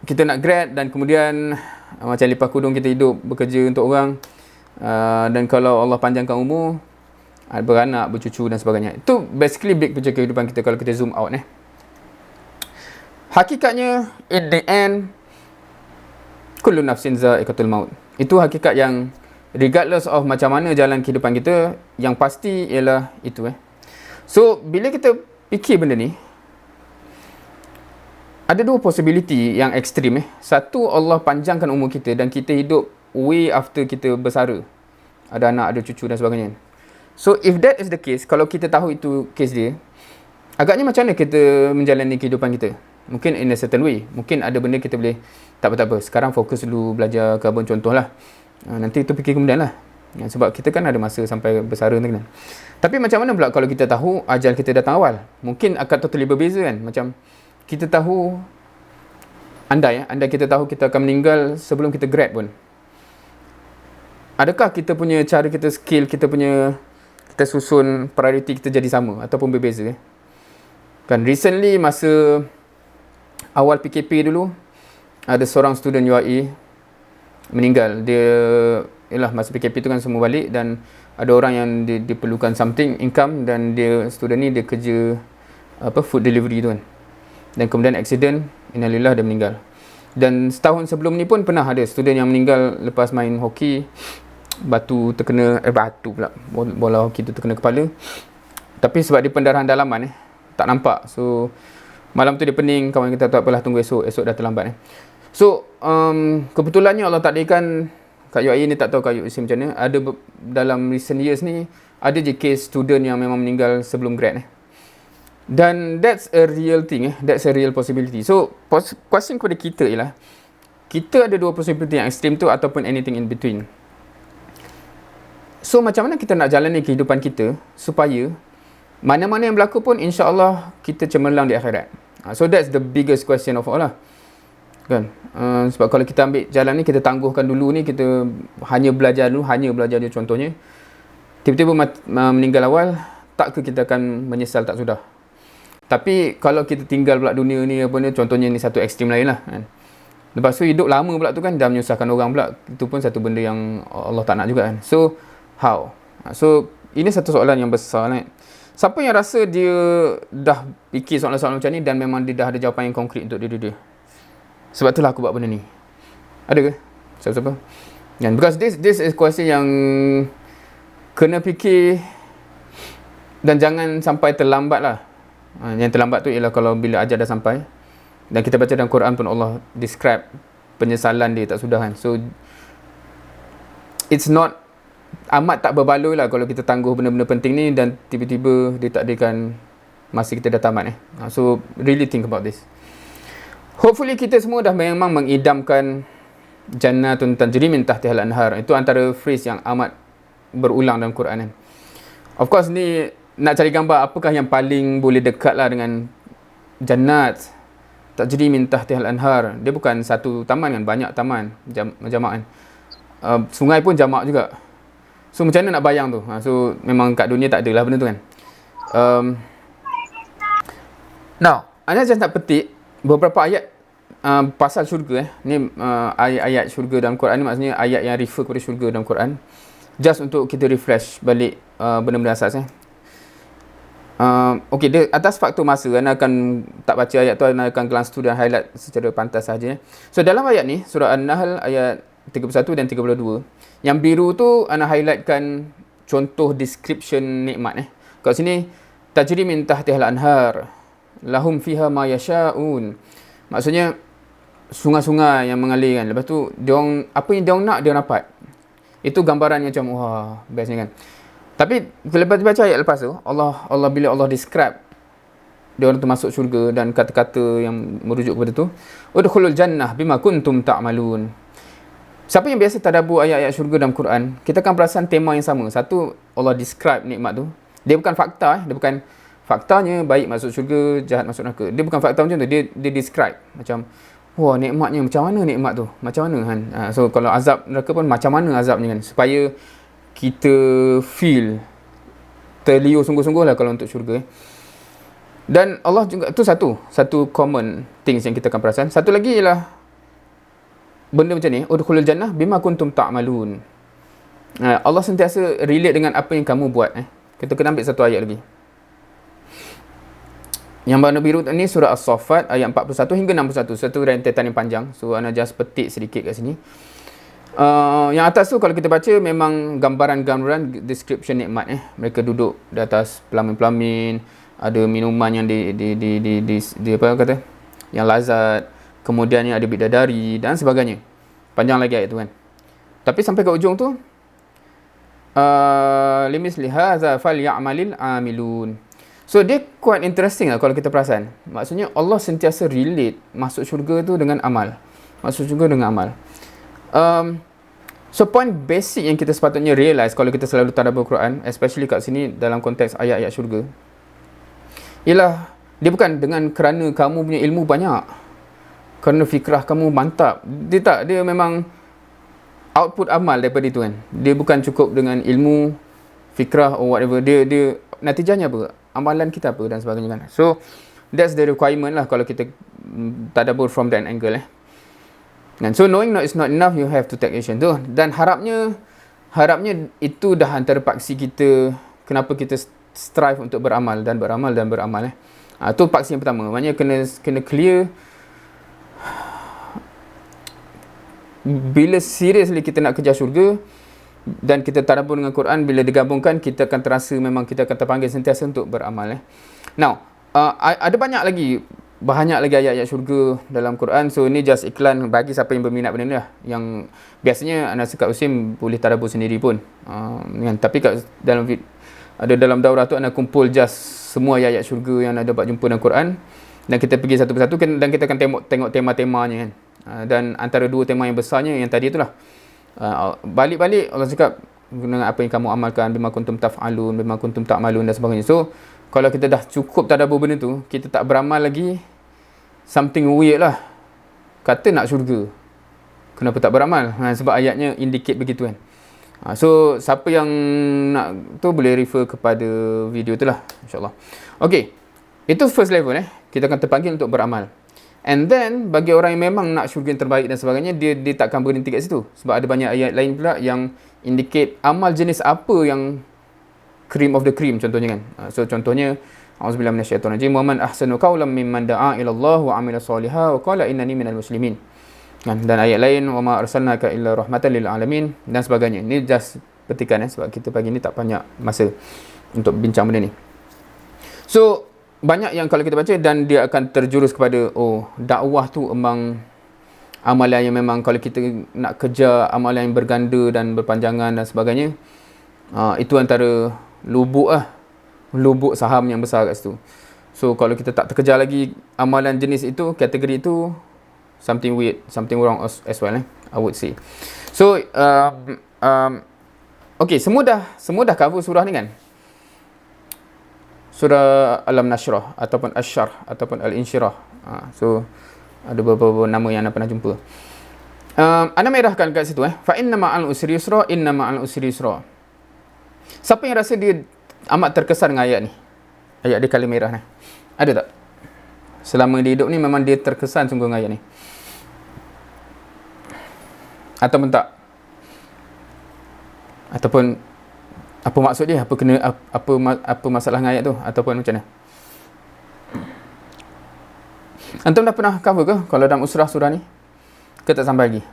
kita nak grad, dan kemudian macam lipas kudung kita hidup bekerja untuk orang. Dan kalau Allah panjangkan umur, beranak, bercucu dan sebagainya. Itu basically big picture kehidupan kita kalau kita zoom out. Hakikatnya, in the end, kullu nafsin za'iqatul maut. Itu hakikat yang regardless of macam mana jalan kehidupan kita, yang pasti ialah itu. So, bila kita fikir benda ni, ada dua possibility yang ekstrim. Satu, Allah panjangkan umur kita dan kita hidup way after kita bersara. Ada anak, ada cucu dan sebagainya. So, if that is the case, kalau kita tahu itu case dia, agaknya macam mana kita menjalani kehidupan kita? Mungkin in a certain way. Mungkin ada benda kita boleh, tak apa-tak apa, sekarang fokus dulu belajar carbon contohlah. Nanti itu fikir kemudian lah. Sebab kita kan ada masa sampai bersara nanti kan. Tapi macam mana pula kalau kita tahu ajal kita datang awal? Mungkin akan totally berbeza kan. Macam kita tahu, andai kita tahu kita akan meninggal sebelum kita grad pun. Adakah kita punya cara, kita skill, kita susun priority kita jadi sama ataupun berbeza? Kan recently masa awal PKP dulu, ada seorang student UAE meninggal. Dia, masa PKP tu kan semua balik dan ada orang yang diperlukan something, income, dan student ni dia kerja food delivery tu kan. Dan kemudian accident, innalillah, dia meninggal. Dan setahun sebelum ni pun pernah ada student yang meninggal lepas main hoki, bola hoki tu terkena kepala. Tapi sebab dia pendarahan dalaman tak nampak. So malam tu dia pening, kawan kita tak apalah, tunggu esok dah terlambat. So kebetulannya Allah takdirkan kat UAE ni, tak tahu kat UAE macam mana, ada dalam recent years ni ada je case student yang memang meninggal sebelum grad. Dan that's a real thing, that's a real possibility. So question kepada kita ialah, kita ada dua possibility yang ekstrim tu ataupun anything in between. So macam mana kita nak jalani kehidupan kita supaya mana-mana yang berlaku pun insya-Allah kita cemerlang di akhirat. So that's the biggest question of all lah. Kan? Sebab kalau kita ambil jalan ni, kita tangguhkan dulu ni, kita hanya belajar dulu contohnya. Tiba-tiba meninggal awal, tak ke kita akan menyesal tak sudah. Tapi kalau kita tinggal pula dunia ni, contohnya ni satu ekstrim lain lah. Kan? Lepas tu hidup lama pula tu kan, dah menyusahkan orang pula. Itu pun satu benda yang Allah tak nak juga kan. So, how? So, ini satu soalan yang besar kan. Siapa yang rasa dia dah fikir soalan-soalan macam ni dan memang dia dah ada jawapan yang konkret untuk diri dia? Sebab itulah aku buat benda ni. Ada ke? Siapa-siapa? And because this is question yang kena fikir dan jangan sampai terlambat lah. Yang terlambat tu ialah kalau bila ajal dah sampai. Dan kita baca dalam Quran pun Allah describe penyesalan dia tak sudah kan. So, it's not amat tak berbaloi lah kalau kita tangguh benda-benda penting ni dan tiba-tiba ditakdirkan masa kita dah tamat. So, really think about this. Hopefully kita semua dah memang mengidamkan jannatun tajri min tahtihal anhar. Itu antara phrase yang amat berulang dalam Quran. Of course ni nak cari gambar apakah yang paling boleh dekat lah dengan jannat tajri min tahtihal anhar. Dia bukan satu taman kan, banyak taman jamak kan. Sungai pun jamak juga. So macam mana nak bayang tu? So memang kat dunia tak adalah benda tu kan. Now, anda just nak petik beberapa ayat pasal syurga. Ni ayat syurga dalam Quran ni, maksudnya ayat yang refer kepada syurga dalam Quran. Just untuk kita refresh balik benda-benda asas. Okay, dia atas faktor masa, anda akan tak baca ayat tu, anda akan glance tu dan highlight secara pantas sahaja. So dalam ayat ni, surah An-Nahl ayat 31 dan 32, yang biru tu anda highlightkan contoh description nikmat. Kat sini, tajri min tahtihal anhar lahum fiha ma yasha'un. Maksudnya sungai-sungai yang mengalir kan. Lepas tu diorang, apa yang diorang nak, dia dapat. Itu gambarannya macam wah, bestnya kan. Tapi lepas baca ayat lepas tu, Allah bila Allah describe diorang tu masuk syurga dan kata-kata yang merujuk kepada tu, udkhulul jannah bima kuntum ta'malun. Siapa yang biasa tadabbur ayat-ayat syurga dalam Quran, kita akan perasan tema yang sama. Satu, Allah describe nikmat tu. Dia bukan fakta, dia bukan faktanya baik masuk syurga, jahat masuk neraka. Dia bukan fakta macam tu, dia describe macam wah, nikmatnya macam mana nikmat tu? Macam mana kan? So kalau azab neraka pun macam mana azabnya kan? Supaya kita feel terliur sungguh-sungguh lah kalau untuk syurga. Dan Allah juga, tu satu common things yang kita akan perasan. Satu lagi ialah benda macam ni, udkhulul jannah bima kuntum ta'malun. Allah sentiasa relate dengan apa yang kamu buat. Kita kena ambil satu ayat lagi. Yang warna biru ni surah As-Saffat ayat 41 hingga 61. Satu rentetan yang panjang. So, Ana just petik sedikit kat sini. Yang atas tu kalau kita baca memang gambaran-gambaran description nikmat. Mereka duduk di atas pelamin-pelamin, ada minuman yang di apa kata? Yang lazat, kemudiannya ada bidadari dan sebagainya. Panjang lagi ayat tu kan. Tapi sampai ke ujung tu limisli hadza falyamalil amilun. So dia quite interesting lah kalau kita perasan. Maksudnya Allah sentiasa relate masuk syurga tu dengan amal. Masuk syurga dengan amal. So point basic yang kita sepatutnya realise kalau kita selalu tadabbur Quran, especially kat sini dalam konteks ayat-ayat syurga, ialah dia bukan dengan kerana kamu punya ilmu banyak, kerana fikrah kamu mantap. Dia tak, dia memang output amal daripada itu kan. Dia bukan cukup dengan ilmu, fikrah or whatever. Dia natijahnya apa? Amalan kita apa dan sebagainya kan. So that's the requirement lah kalau kita tadabbur from that angle. And so knowing is not enough, you have to take action tu. Dan harapnya itu dah antara paksi kita kenapa kita strive untuk beramal. Tu paksi yang pertama. Maknanya kena clear. Bila seriously kita nak kejar syurga dan kita tadabbur dengan Quran, bila digabungkan kita akan terasa memang kita akan terpanggil sentiasa untuk beramal. Now, ada banyak lagi ayat-ayat syurga dalam Quran. So ni just iklan bagi siapa yang berminat benda ni lah. Yang biasanya anak sekat Usim boleh tadabbur sendiri pun. Tapi dalam daurah tu anak kumpul just semua ayat-ayat syurga yang ada dapat jumpa dalam Quran, dan kita pergi satu persatu dan kita akan tengok tema-temanya kan. Dan antara dua tema yang besarnya yang tadi itulah. Balik-balik Allah cakap dengan apa yang kamu amalkan, bima kuntum taf'alun, bima kuntum ta'malun dan sebagainya. So kalau kita dah cukup tadabbur benda tu, kita tak beramal lagi, something weird lah. Kata nak syurga, kenapa tak beramal? Sebab ayatnya indicate begitu kan. So siapa yang nak tu boleh refer kepada video tu lah, insyaAllah. Okay, itu first level kita akan terpanggil untuk beramal. And then bagi orang yang memang nak syurga yang terbaik dan sebagainya, dia takkan berhenti kat situ. Sebab ada banyak ayat lain pula yang indicate amal jenis apa yang cream of the cream contohnya kan. So contohnya auzubillahi minasyaitonirrajim, wa man ahsanu qawlan mimman da'a ila Allah wa 'amila shalihan wa qala innani minal muslimin. Dan ayat lain, wa ma arsalnaka illa rahmatan lil alamin dan sebagainya. Ini just petikan sebab kita pagi ni tak banyak masa untuk bincang benda ni. So banyak yang kalau kita baca dan dia akan terjurus kepada dakwah tu memang amalan yang memang kalau kita nak kejar amalan yang berganda dan berpanjangan dan sebagainya, itu antara lubuk saham yang besar kat situ. So kalau kita tak terkejar lagi amalan jenis itu, kategori itu, something weird, something wrong as well, I would say. So okay, semua dah cover surah ni kan. Surah Alam Nashrah ataupun Ash-Sharh ataupun Al-Insyirah. So ada beberapa nama yang anda pernah jumpa. Anda merahkan kat situ fa inna ma'al usri yusra, inna ma'al usri yusra. Siapa yang rasa dia amat terkesan dengan ayat ni? Ayat dia kali merah ni. Ada tak? Selama dia hidup ni memang dia terkesan sungguh dengan ayat ni. Ataupun tak? Ataupun apa maksud dia? Apa masalah dengan ayat tu? Ataupun macam mana? Antum dah pernah cover ke kalau dalam usrah surah ni? Ke tak sampai lagi?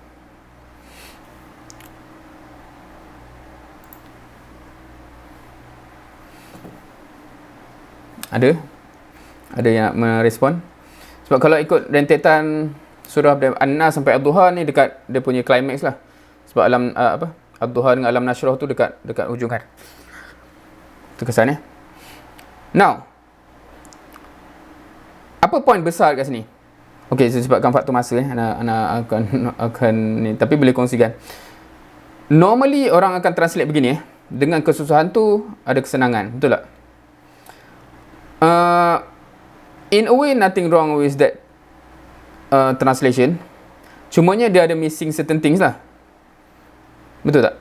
Ada yang merespon? Sebab kalau ikut rentetan surah An-Nas sampai Ad-Duha ni dekat dia punya climax lah. Sebab Ad-Duha dengan Alam Nashrah tu dekat hujung kan. Terkesan Now, apa point besar kat sini? Okey, sebabkan faktor masa anak akan ni, tapi boleh kongsikan. Normally orang akan translate begini dengan kesusahan tu ada kesenangan, betul tak? In a way nothing wrong with that translation. Cumanya dia ada missing certain things lah. Betul tak?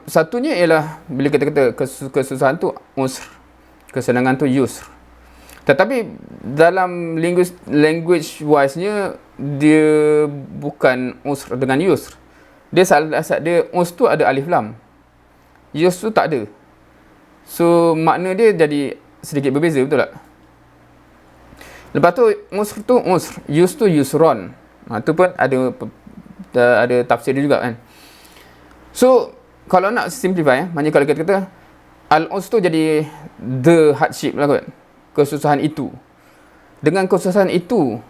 Satunya ialah bila kita kata kesusahan tu usr, kesenangan tu yusr. Tetapi dalam language wise nya dia bukan usr dengan yusr. Dia salah asal dia us tu ada alif lam. Yus tu tak ada. So makna dia jadi sedikit berbeza, betul tak? Lepas tu usr tu usr, yus tu yusron. Tu pun ada tafsir dia juga kan. So kalau nak simplify, maknanya kalau kita kata al-us tu jadi the hardship lah kot. Kesusahan itu. Dengan kesusahan itu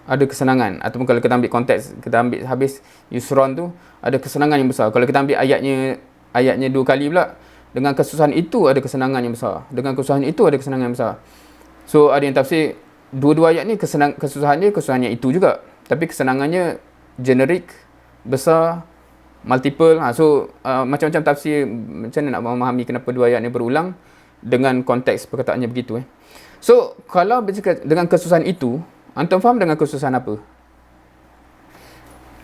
ada kesenangan. Ataupun kalau kita ambil konteks, kita ambil habis yusron tu, ada kesenangan yang besar. Kalau kita ambil ayatnya 2 kali pula, dengan kesusahan itu ada kesenangan yang besar. Dengan kesusahan itu ada kesenangan yang besar. So ada yang tafsir dua-dua ayat ni kesusahannya itu juga. Tapi kesenangannya generik, besar, multiple. So macam-macam tafsir, macam mana nak memahami kenapa dua ayat ni berulang dengan konteks perkataannya begitu. So kalau bercakap dengan kesusahan itu, antum faham dengan kesusahan apa?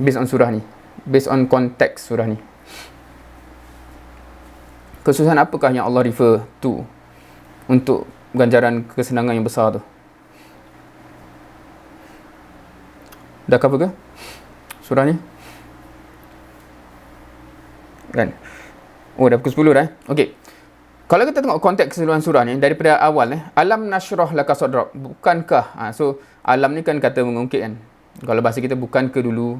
Based on surah ni, based on konteks surah ni, kesusahan apakah yang Allah refer to untuk ganjaran kesenangan yang besar tu? Dah cover ke surah ni? Kan? Oh, dah pukul 10 dah. Okey. Kalau kita tengok konteks keseluruhan surah ni daripada awal alam nashrah laka sadrak, bukankah so alam ni kan kata mengungkit kan. Kalau bahasa kita bukan ke dulu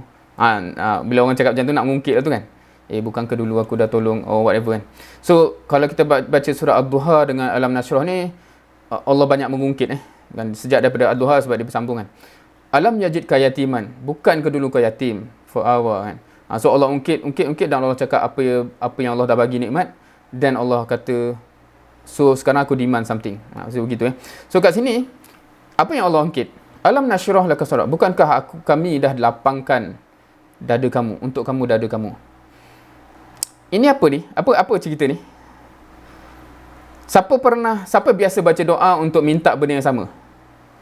bila orang cakap macam tu nak mengungkit lah tu kan. Bukan ke dulu aku dah tolong or whatever kan. So kalau kita baca surah Ad-Duha dengan alam nashrah ni, Allah banyak mengungkit kan, sejak daripada Ad-Duha sebab dia bersambung kan. Alam yajid ka yatiman, bukan ke dulu kau yatim forever kan. So Allah ungkit dan Allah cakap apa yang Allah dah bagi nikmat, dan Allah kata so sekarang aku demand something. So begitu So kat sini apa yang Allah ungkit? Alam nashrah laka sadrak, bukankah kami dah lapangkan dada kamu, untuk kamu dada kamu. Ini apa ni? Apa cerita ni? Siapa biasa baca doa untuk minta benda yang sama?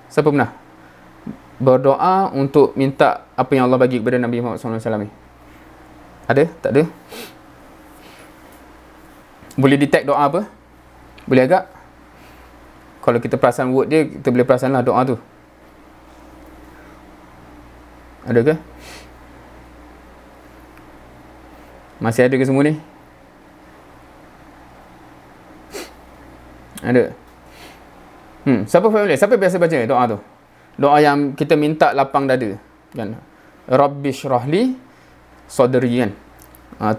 Siapa pernah berdoa untuk minta apa yang Allah bagi kepada Nabi Muhammad SAW ni? Ada? Tak ada? Boleh detect doa apa? Boleh agak? Kalau kita perasan word dia, kita boleh perasan lah doa tu. Ada ke? Masih ada ke semua ni? Ada? Siapa familiar? Siapa biasa baca doa tu? Doa yang kita minta lapang dada kan? Rabbi syrahli sadri kan?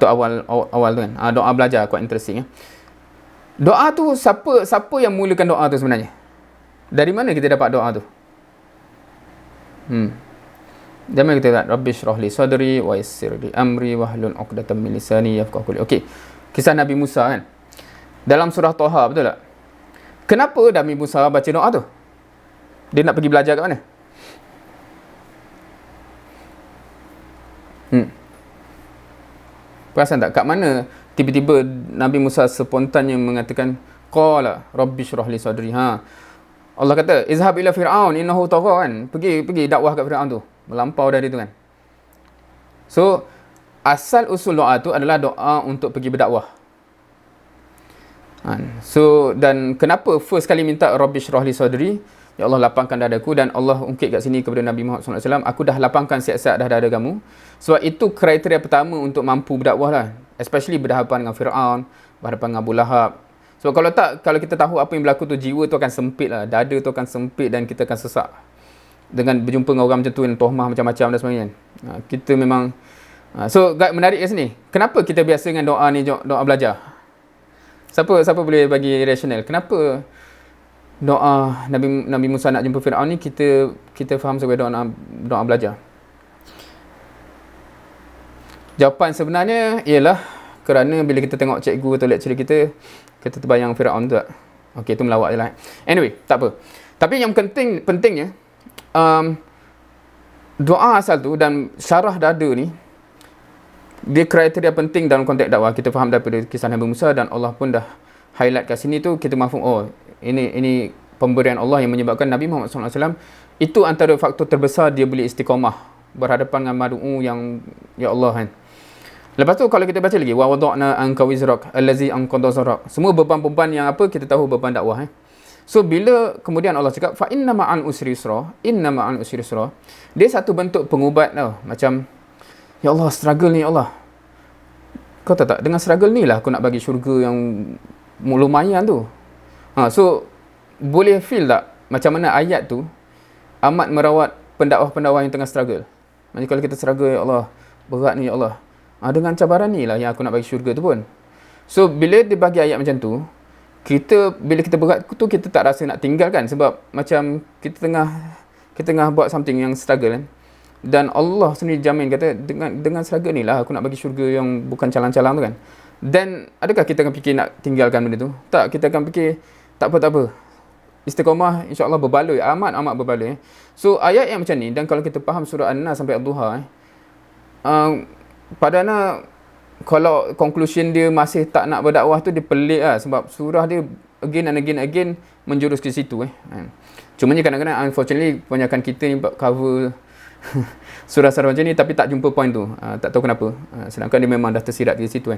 Tu awal tu kan. Doa belajar quite interesting Doa tu siapa yang mulakan doa tu sebenarnya? Dari mana kita dapat doa tu? Dari mana kita dapat? Rabbi syrahli sadri wa yassir li amri wahlul 'uqdatam min lisani yafqahu qawli. Okey. Kisah Nabi Musa kan. Dalam surah Taha, betul tak? Kenapa Nabi Musa baca doa tu? Dia nak pergi belajar kat mana? Perasan tak? Kat mana tiba-tiba Nabi Musa spontannya mengatakan qala rabbi shrah li sadri. Allah kata izhab ila fir'aun innahu tagha kan. Pergi dakwah kat Firaun tu. Melampau dah dia tu kan. So asal usul doa tu adalah doa untuk pergi berdakwah. So dan kenapa first kali minta rabbi shrah li sadri? Ya Allah, lapangkan dadaku, dan Allah ungkit kat sini kepada Nabi Muhammad SAW, aku dah lapangkan siap-siap dah dada kamu. Sebab itu kriteria pertama untuk mampu berdakwah lah. Especially berhadapan dengan Firaun, berhadapan dengan Abu Lahab. Sebab kalau kita tahu apa yang berlaku tu, jiwa tu akan sempit lah. Dada tu akan sempit dan kita akan sesak. Dengan berjumpa dengan orang macam tu, tohmah macam-macam dan sebagainya. Kita memang... So, menarik kat sini. Kenapa kita biasa dengan doa ni, doa belajar? Siapa boleh bagi rasional? Kenapa doa Nabi Musa nak jumpa Firaun ni kita faham sebagai doa belajar? Jawapan sebenarnya ialah kerana bila kita tengok cikgu atau lecturer kita terbayang Firaun tu tak? Okey, tu melawak je lah. Anyway, tak apa. Tapi yang pentingnya doa asal tu dan syarah dada ni, dia kriteria penting dalam konteks dakwah. Kita faham daripada kisah Nabi Musa, dan Allah pun dah highlight kat sini tu, kita mafhum ini pemberian Allah yang menyebabkan Nabi Muhammad SAW itu antara faktor terbesar dia boleh istiqamah berhadapan dengan madu'u yang ya Allah kan. Lepas tu kalau kita baca lagi wa wada'na anka wizrak allazi anqadha zarak, semua beban-beban yang apa kita tahu beban dakwah So bila kemudian Allah cakap fa inna ma'al usri yusra, dia satu bentuk pengubat tau. Macam ya Allah, struggle ni ya Allah. Kau tahu tak, dengan struggle ni lah aku nak bagi syurga yang lumayan tu. So boleh feel tak macam mana ayat tu amat merawat pendakwah-pendakwah yang tengah struggle. Maksudnya kalau kita struggle, ya Allah, berat ni ya Allah, dengan cabaran ni lah yang aku nak bagi syurga tu pun. So bila dia bagi ayat macam tu, bila kita berat tu, kita tak rasa nak tinggalkan, sebab macam kita tengah buat something yang struggle kan. Dan Allah sendiri jamin, kata dengan struggle ni lah aku nak bagi syurga yang bukan calang-calang tu kan. Dan adakah kita akan fikir nak tinggalkan benda tu? Tak, kita akan fikir tak apa. Istiqamah insya-Allah berbaloi, amat berbaloi. So ayat yang macam ni, dan kalau kita faham surah An-Nas sampai Ad-Duha, padahal kalau conclusion dia masih tak nak berdakwah tu, dia pelik lah, sebab surah dia again and again menjurus ke situ Cumanya kadang-kadang unfortunately kebanyakan kita ni cover surah-surah macam ni tapi tak jumpa point tu, tak tahu kenapa, sedangkan dia memang dah tersirat di situ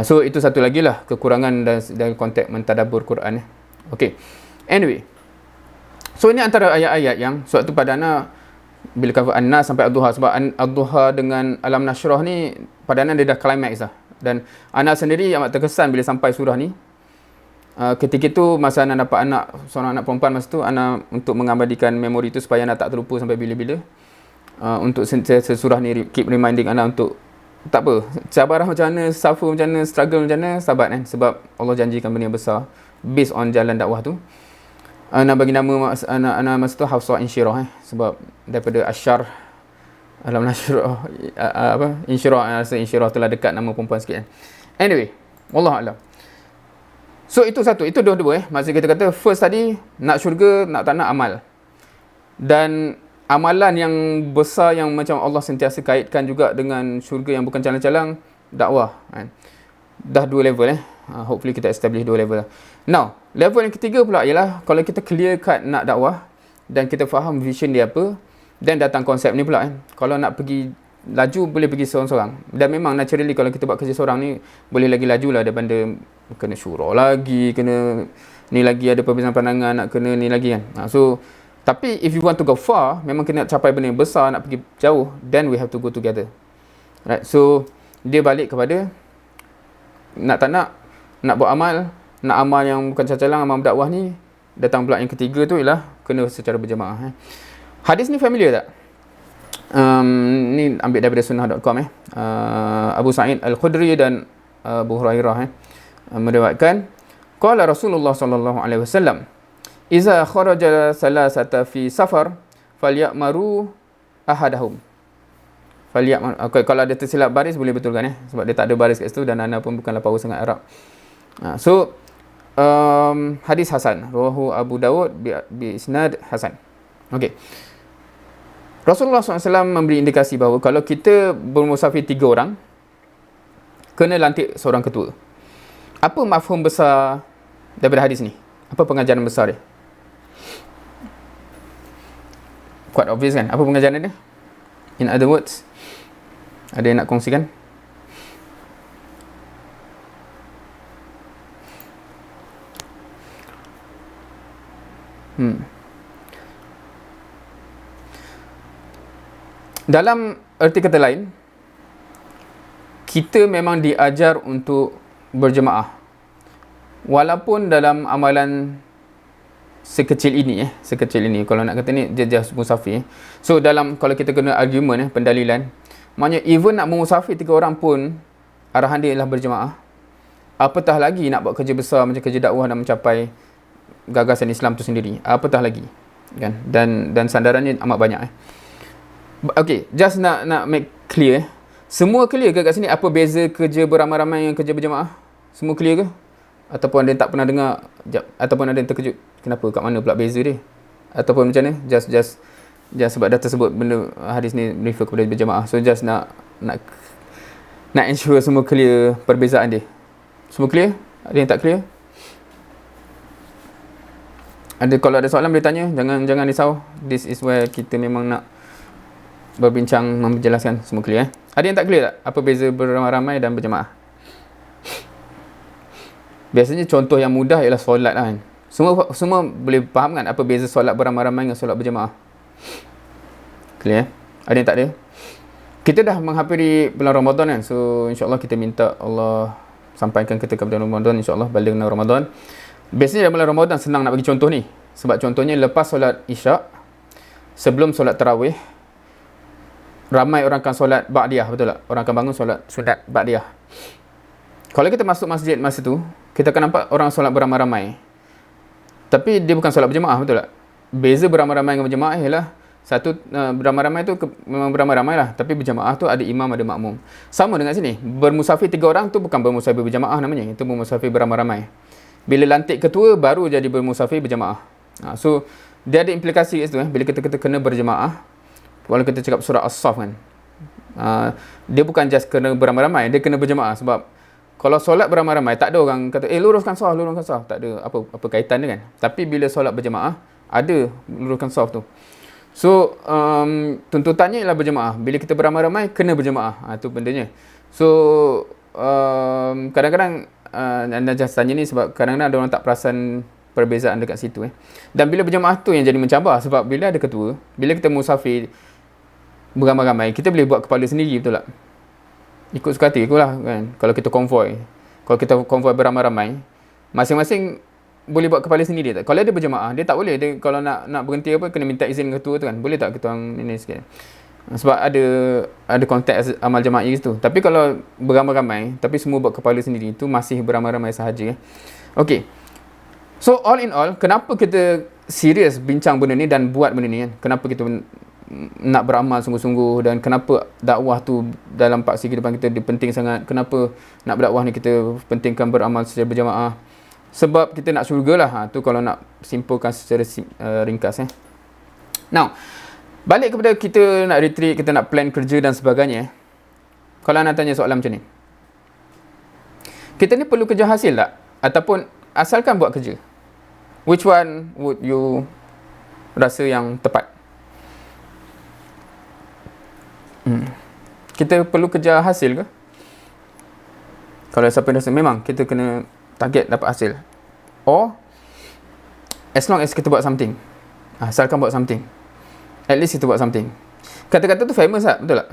So itu satu lagi lah kekurangan dalam konteks mentadabbur Quran Okay, anyway, so ini antara ayat-ayat yang suatu pada bila cover An-Nas sampai Ad-Duha, sebab Ad-Duha dengan Alam Nashrah ni pada dia dah climax lah. Dan Anas sendiri amat terkesan bila sampai surah ni. Ketika itu masa Ana dapat seorang anak perempuan masa tu, Ana untuk mengabadikan memori tu supaya Ana tak terlupa sampai bila-bila. Untuk surah ni keep reminding Ana untuk tak apa, cabaran macam mana, suffer macam mana, struggle macam mana, sabar kan, sebab Allah janjikan benda yang besar based on jalan dakwah tu. Ana bagi nama anak masa tu Hafsah Insyirah sebab daripada Asyar Alam Nashrah Insyirah, rasa Insyirah tu lah dekat nama perempuan sikit Anyway, wallahu a'lam. So itu satu, itu dua-dua maksud kita kata first tadi nak syurga, nak tak nak amal. Dan amalan yang besar yang macam Allah sentiasa kaitkan juga dengan syurga yang bukan calang-calang, dakwah dah dua level hopefully kita establish dua level. Now, level yang ketiga pula ialah kalau kita clear cut nak dakwah dan kita faham vision dia apa, dan datang konsep ni pula kalau nak pergi laju boleh pergi seorang-seorang. Dan memang naturally kalau kita buat kerja seorang ni boleh lagi laju lah daripada kena syura lagi, kena ni lagi ada perbezaan pandangan, nak kena ni lagi kan. So tapi if you want to go far, memang kena capai benda yang besar, nak pergi jauh, then we have to go together. Right, so dia balik kepada nak tak nak buat amal, nak amal yang bukan calang-calang, amal dakwah ni. Datang pula yang ketiga tu ialah kena secara berjemaah Hadis ni familiar tak? Ni ambil daripada sunnah.com Abu Sa'id Al-Khudri dan Abu Hurairah meriwayatkan, qala Rasulullah sallallahu alaihi wasallam, iza kharaja salasata fi safar falyamaru ahadahum. Kalau ada tersilap baris boleh betulkan sebab dia tak ada baris kat situ dan Ana pun bukanlah power sangat Arab. So hadis hasan, rawahu Abu Dawud bi isnad hasan. Okey. Rasulullah SAW memberi indikasi bahawa kalau kita bermusafir 3 orang, kena lantik seorang ketua. Apa mafhum besar daripada hadis ni? Apa pengajaran besar dia? Quite obvious kan? Apa pengajaran dia? In other words, ada yang nak kongsikan? Dalam erti kata lain, kita memang diajar untuk berjemaah. Walaupun dalam amalan sekecil ini kalau nak kata ni just musafir. So dalam kalau kita guna argument pendalilan, maknanya even nak musafir 3 orang pun arahan dia ialah berjemaah. Apatah lagi nak buat kerja besar macam kerja dakwah dan mencapai gagasan Islam tu sendiri. Apatah lagi kan? Dan sandarannya amat banyak Okay, just nak make clear semua clear ke kat sini apa beza kerja beramai-ramai dengan kerja berjemaah? Semua clear ke? Ataupun ada yang tak pernah dengar, ataupun ada yang terkejut, kenapa, kat mana pula beza dia? Ataupun macam mana? Just sebab dah tersebut benda hadis ni refer kepada berjemaah. So just nak ensure semua clear perbezaan dia. Semua clear? Ada yang tak clear? Kalau ada soalan boleh tanya, jangan risau. This is where kita memang nak berbincang, menjelaskan semua clear Ada yang tak clear tak? Apa beza beramai-ramai dan berjemaah? Biasanya contoh yang mudah ialah solat lah kan. Semua boleh faham kan apa beza solat beramai-ramai dengan solat berjemaah? Clear Ada yang tak ada? kita dah menghampiri bulan Ramadan kan. So insya-Allah kita minta Allah sampaikan kita ke bulan Ramadan, insya-Allah balik Ramadan. Biasanya dalam bulan Ramadan senang nak bagi contoh ni. Sebab contohnya lepas solat Isyak, sebelum solat tarawih, ramai orang akan solat ba'diyah, betul tak? Orang akan bangun solat sunat ba'diyah. Kalau kita masuk masjid masa tu, kita akan nampak orang solat beramai-ramai. Tapi dia bukan solat berjemaah, betul tak? Beza beramai-ramai dengan berjemaah ialah satu, beramai-ramai tu memang beramai-ramai lah, tapi berjemaah tu ada imam, ada makmum. Sama dengan sini, bermusafir 3 orang tu bukan bermusafir berjemaah namanya, itu bermusafir beramai-ramai. Bila lantik ketua baru jadi bermusafir berjemaah. So dia ada implikasi kat situ bila kita kena berjemaah. Kalau kita cakap surah As-Saff kan, dia bukan just kena beramai-ramai, dia kena berjemaah. Sebab kalau solat beramai-ramai tak ada orang kata luruskan saf, tak ada apa kaitan dia kan. Tapi bila solat berjemaah ada luruskan saf tu. So tuntutannya ialah berjemaah. Bila kita beramai-ramai kena berjemaah. Itu bendanya. So kadang-kadang anda just tanya ni sebab kadang-kadang ada orang tak perasan perbezaan dekat situ. Dan bila berjemaah tu yang jadi mencabar. Sebab bila ada ketua, bila kita musafir beramai-ramai, kita boleh buat kepala sendiri, betul tak? Ikut suka hati lah kan. Kalau kita konvoi, kalau kita konvoi beramai-ramai, masing-masing boleh buat kepala sendiri tak? Kalau dia berjemaah, dia tak boleh. Dia kalau nak berhenti apa, kena minta izin ketua tu kan. Boleh tak kita orang ini sikit? Sebab ada konteks amal jemaah gitu. Tapi kalau beramai-ramai, tapi semua buat kepala sendiri, itu masih beramai-ramai sahaja. Okey. So all in all, kenapa kita serius bincang benda ni dan buat benda ni kan? Kenapa kita nak beramal sungguh-sungguh, dan kenapa dakwah tu dalam paksi kehidupan kita dia penting sangat? Kenapa nak berdakwah ni kita pentingkan beramal secara berjamaah? Sebab kita nak syurga lah. Tu kalau nak simpulkan secara ringkas. Now, balik kepada kita nak retreat, kita nak plan kerja dan sebagainya. Kalau anda tanya soalan macam ni, kita ni perlu kerja hasil tak? Ataupun asalkan buat kerja? Which one would you rasa yang tepat? Kita perlu kerja hasil ke? Kalau siapa rasa memang kita kena target dapat hasil, or as long as kita buat something, asalkan buat something, at least kita buat something. Kata-kata tu famous tak? Betul tak?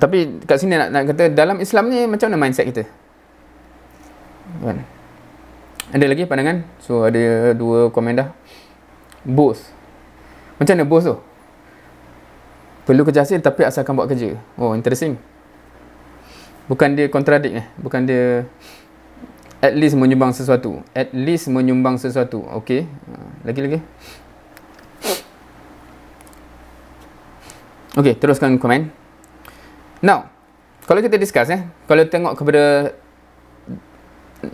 Tapi kat sini nak kata dalam Islam ni macam mana mindset kita kan? Ada lagi pandangan? So ada 2 komen dah. Both. Macam mana both tu? Perlu kerja hasil tapi asalkan buat kerja. Oh, interesting. Bukan dia kontradik bukan dia at least menyumbang sesuatu. At least menyumbang sesuatu. Okey. Lagi. Okey, teruskan komen. Now, kalau kita discuss kalau tengok kepada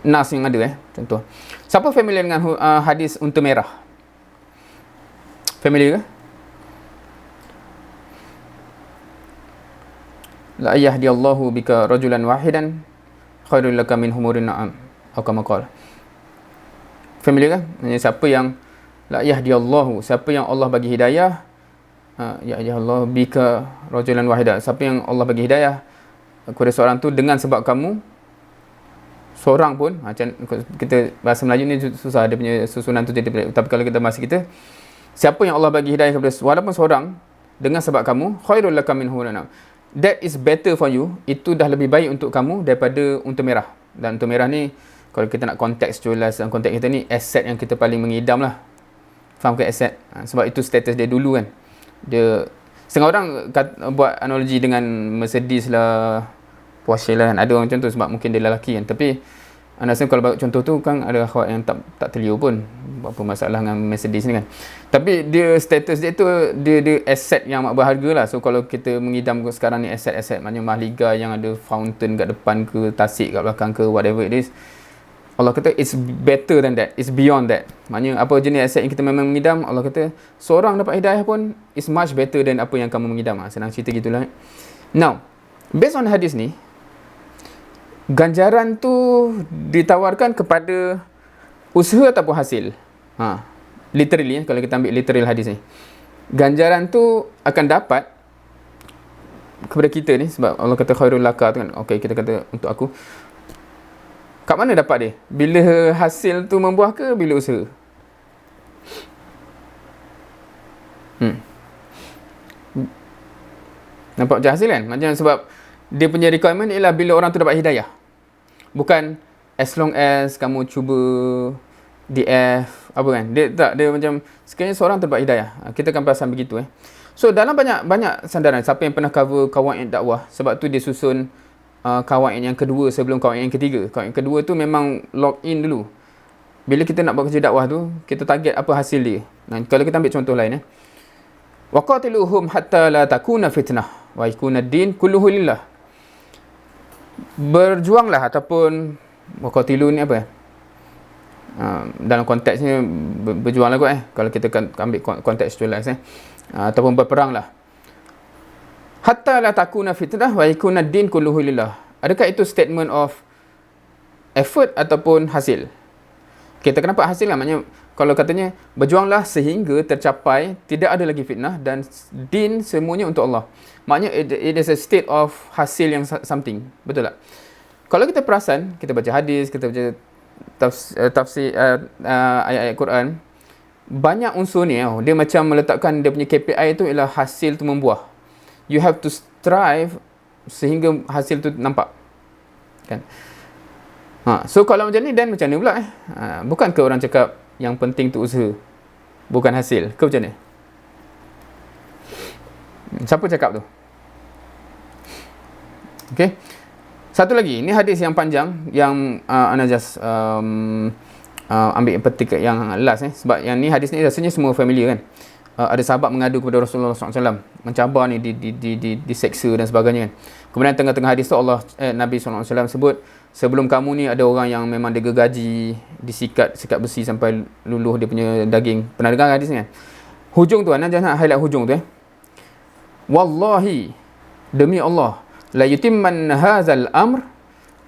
nas yang ada contoh. Siapa familiar dengan hadis unta merah? Familiar ke? La yahdiyallahu bika rajulan wahidan khairul laka min humurin na'am. Atau kama qala. Familiar ke? Maksudnya siapa yang la yahdiyallahu, siapa yang Allah bagi hidayah, ya Allah bika rajulan wahidan, siapa yang Allah bagi hidayah kepada seorang tu dengan sebab kamu seorang pun, macam kita bahasa Melayu ni susah, dia punya susunan tu jadi pelik. Tapi kalau kita bahasa kita, siapa yang Allah bagi hidayah kepada walaupun seorang dengan sebab kamu, khairul laka min humurin na'am, that is better for you, itu dah lebih baik untuk kamu daripada unta merah. Dan unta merah ni kalau kita nak contextualize dalam konteks kita ni, aset yang kita paling mengidam lah. Faham ke aset? Sebab itu status dia dulu kan. Dia setengah orang buat analogi dengan Mercedes lah, Porsche lah kan. Ada orang macam tu sebab mungkin dia lelaki kan. Tapi anda rasa kalau buat contoh tu kan ada akhwat yang tak terliur pun apa masalah dengan Mercedes ni kan. Tapi dia status dia tu dia aset yang amat berharga lah. So kalau kita mengidam sekarang ni aset-aset macam Mahliga yang ada fountain kat depan ke, tasik kat belakang ke, whatever it is, Allah kata it's better than that, it's beyond that. Maknanya apa jenis aset yang kita memang mengidam, Allah kata seorang dapat hidayah pun is much better than apa yang kamu mengidam. Senang cerita gitulah. Now, based on hadis ni, ganjaran tu ditawarkan kepada usaha ataupun hasil. Literally kalau kita ambil literal hadis ni, ganjaran tu akan dapat kepada kita ni sebab Allah kata khairul laka tu kan. Okey, kita kata untuk aku. Kat mana dapat dia? Bila hasil tu membuah ke bila usaha? Nampak macam hasil kan? Macam sebab dia punya requirement ialah bila orang tu dapat hidayah. Bukan as long as kamu cuba DF apa kan. Dia tak, dia macam sekiranya seorang tu dapat hidayah. Kita akan perasan begitu So dalam banyak sandaran, siapa yang pernah cover kawaid dakwah, sebab tu dia susun kawaid yang kedua sebelum kawaid yang ketiga. Kawaid yang kedua tu memang log in dulu. Bila kita nak buat kerja dakwah tu, kita target apa hasil dia. Nah, kalau kita ambil contoh lain waqatiluhum hatta la takuna fitnah wa yakuna ad-din kulluhu lillah. Berjuanglah ataupun waqatilu ni apa dalam konteksnya berjuanglah kot kalau kita ambil kontekstualize ataupun berperanglah. Hatta la takuna fitnah wa yakuna ad-din kulluhu lillah. Adakah itu statement of effort ataupun hasil? Kita kenapa hasil lah? Maknanya kalau katanya berjuanglah sehingga tercapai tidak ada lagi fitnah dan din semuanya untuk Allah. Maknanya it is a state of hasil yang something. Betul tak? Kalau kita perasan, kita baca hadis, kita baca tafsir ayat-ayat Quran, banyak unsur ni dia macam meletakkan dia punya KPI tu ialah hasil tu membuah. You have to strive sehingga hasil tu nampak. Kan? So kalau macam ni dan macam ni pula bukan ke orang cakap yang penting tu usaha, bukan hasil ke macam ni? Siapa cakap tu? Okay. Satu lagi, ni hadis yang panjang yang Ana just ambil petik yang last sebab yang ni hadis ni rasanya semua familiar kan. Ada sahabat mengadu kepada Rasulullah SAW, mencabar ni diseksa dan sebagainya kan. Kemudian tengah-tengah hadis tu Nabi SAW sebut, sebelum kamu ni ada orang yang memang dia gergaji, sikat besi sampai luluh dia punya daging. Pernah dengar hadis ni kan? Hujung tu, Ana jangan highlight hujung tu Wallahi, demi Allah, la yutimman hadzal amr,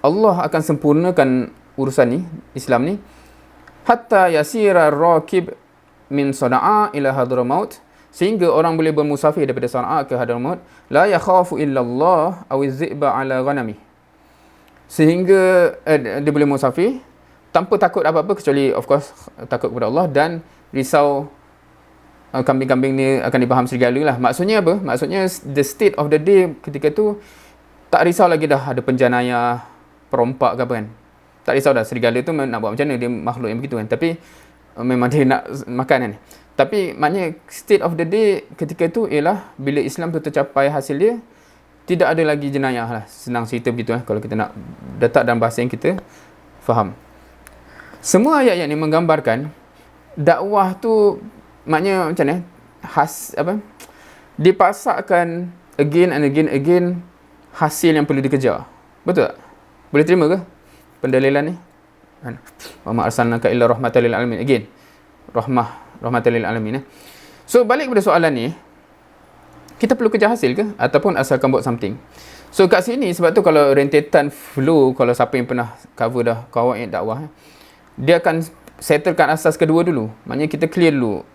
Allah akan sempurnakan urusan ni, Islam ni, hatta yasira rakib min Sana'a ila Hadramaut, sehingga orang boleh bermusafir daripada Sana'a ke Hadramaut, la yakhafu illa Allah aw az-zi'ba ala ghanami, sehingga dia boleh musafir tanpa takut apa-apa kecuali of course takut kepada Allah dan risau kambing-kambing ni akan dipaham serigala lah. Maksudnya apa? Maksudnya the state of the day ketika tu tak risau lagi dah ada penjanayah, perompak ke apa kan. Tak risau dah, serigala tu nak buat macam mana, dia makhluk yang begitu kan. Tapi memang dia nak makan kan. Tapi maknanya state of the day ketika itu ialah bila Islam tu tercapai hasil dia, tidak ada lagi jenayah lah. Senang cerita begitu kalau kita nak letak dalam bahasa yang kita faham. Semua ayat-ayat ni menggambarkan dakwah tu maknanya macam ni, dipasakkan again and again hasil yang perlu dikejar. Betul tak? Boleh terima ke pendalilan ni? Wa ma arsalnaka illa rahmatan lil alamin. Again, rahmatan lil alamin. So balik kepada soalan ni, kita perlu kejar hasil ke ataupun asalkan buat something? So kat sini sebab tu kalau rentetan flow, kalau siapa yang pernah cover dah kawaid dakwah, dia akan settlekan asas kedua dulu. Maknanya kita clear dulu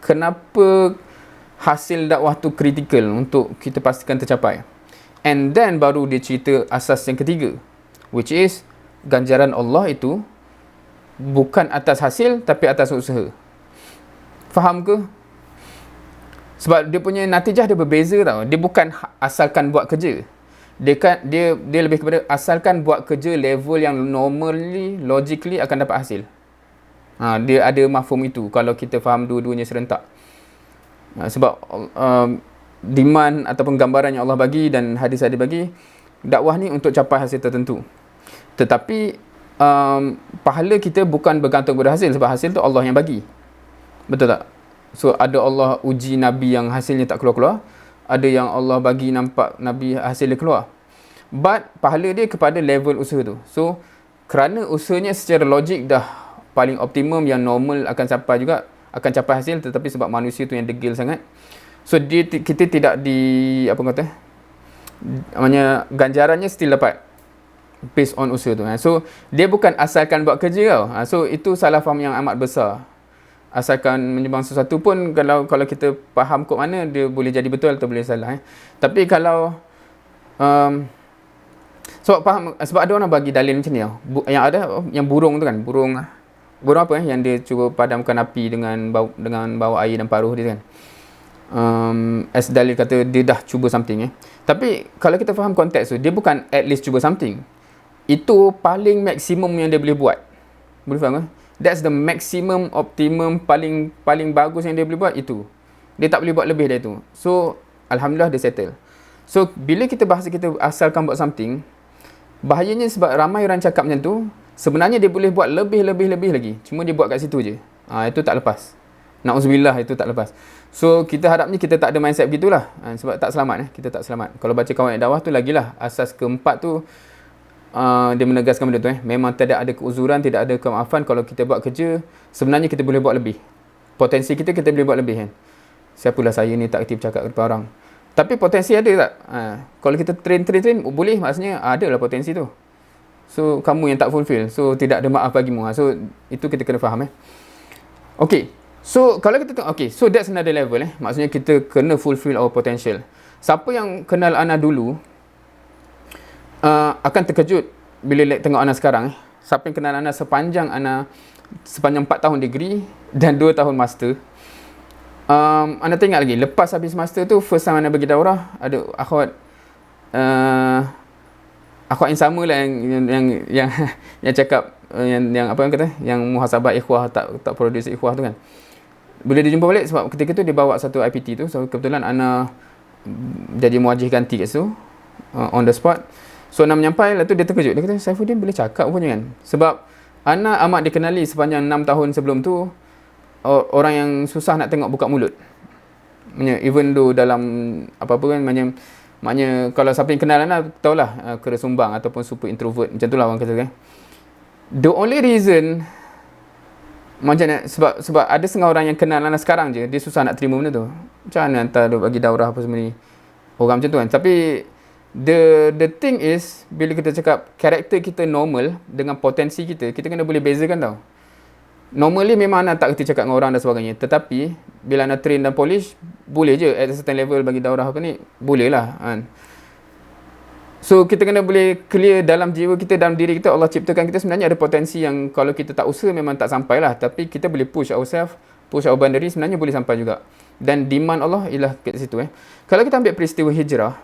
kenapa hasil dakwah tu kritikal untuk kita pastikan tercapai. And then baru dia cerita asas yang ketiga, which is ganjaran Allah itu bukan atas hasil tapi atas usaha. Faham ke? Sebab dia punya natijah dia berbeza tau. Dia bukan asalkan buat kerja. Dia lebih kepada asalkan buat kerja level yang normally, logically akan dapat hasil. Dia ada mafhum itu kalau kita faham dua-duanya serentak. Sebab demand ataupun gambaran yang Allah bagi dan hadis-hadis bagi, dakwah ni untuk capai hasil tertentu. Tetapi pahala kita bukan bergantung pada hasil, sebab hasil tu Allah yang bagi. Betul tak? So ada Allah uji Nabi yang hasilnya tak keluar-keluar, ada yang Allah bagi nampak Nabi hasilnya keluar. But pahala dia kepada level usaha tu. So kerana usahanya secara logik dah paling optimum, yang normal akan capai juga, akan capai hasil, tetapi sebab manusia tu yang degil sangat, so kita tidak namanya ganjarannya still dapat based on usaha tu. So dia bukan asalkan buat kerja tau. So itu salah faham yang amat besar. Asalkan menyumbang sesuatu pun, kalau kita faham kod mana, dia boleh jadi betul atau boleh salah. Tapi kalau sebab ada orang bagi dalil macam ni tau. Yang ada yang burung tu kan, burung apa yang dia cuba padamkan api dengan bawa air dan paruh dia kan. as dalil kata dia dah cuba something Tapi kalau kita faham konteks tu, dia bukan at least cuba something. Itu paling maksimum yang dia boleh buat. Boleh faham That's the maximum, optimum, paling bagus yang dia boleh buat itu. Dia tak boleh buat lebih dari itu. So, alhamdulillah dia settle. So, bila kita bahasa kita asalkan buat something, bahayanya sebab ramai orang cakap macam tu, sebenarnya dia boleh buat lebih lagi. Cuma dia buat kat situ je. Itu tak lepas. Na'udzubillah, itu tak lepas. So, kita harapnya kita tak ada mindset begitulah. Sebab tak selamat. Kita tak selamat. Kalau baca kawan dakwah tu lagilah. Asas keempat tu, dia menegaskan benda tu. Memang tidak ada keuzuran, tidak ada kemaafan. Kalau kita buat kerja, sebenarnya kita boleh buat lebih. Potensi kita boleh buat lebih kan. Siapalah saya ni tak aktif cakap kepada orang. Tapi potensi ada tak? Kalau kita train, boleh, maksudnya ada lah potensi tu. So, kamu yang tak fulfill. So, tidak ada maaf bagimu. So, itu kita kena faham Okay. So, kalau kita tengok, okay. So, that's another level Maksudnya kita kena fulfill our potential. Siapa yang kenal Ana dulu, akan terkejut bila tengok Ana sekarang. Siapa yang kenal Ana sepanjang 4 tahun degree dan 2 tahun master. Anda tengok lagi, lepas habis master tu, first time Ana bagi daurah, ada akhwat yang sama lah yang cakap yang apa yang kata, yang muhasabah ikhwah tak produce ikhwah tu kan. Bila dia jumpa balik, sebab ketika tu dia bawa satu IPT tu, so kebetulan Ana jadi muwajih ganti kat situ, on the spot. So Ana menyampai, lepas tu dia terkejut, dia kata Saifuddin boleh cakap punya kan. Sebab Ana amat dikenali sepanjang 6 tahun sebelum tu orang yang susah nak tengok buka mulut. Even though dalam apa-apa kan, maknanya kalau siapa yang kenal Ana tahulah, kera sumbang ataupun super introvert, macam tu lah orang kata kan. The only reason macam mana, sebab ada setengah orang yang kenal Ana sekarang je, dia susah nak terima benda tu. Macam mana hantar dia bagi daurah apa semua ni, orang macam tu kan. Tapi the thing is, bila kita cakap karakter kita normal dengan potensi kita kena boleh bezakan tau. Normally memang Ana tak kerti cakap dengan orang dan sebagainya, tetapi bila Ana train dan polish, boleh je at a certain level bagi daurah apa ni, boleh lah kan. So kita kena boleh clear dalam jiwa kita, dalam diri kita, Allah ciptakan kita sebenarnya ada potensi yang kalau kita tak usaha memang tak sampai lah. Tapi kita boleh push ourselves, push our boundary, sebenarnya boleh sampai juga. Dan demand Allah ialah kat situ Kalau kita ambil peristiwa hijrah,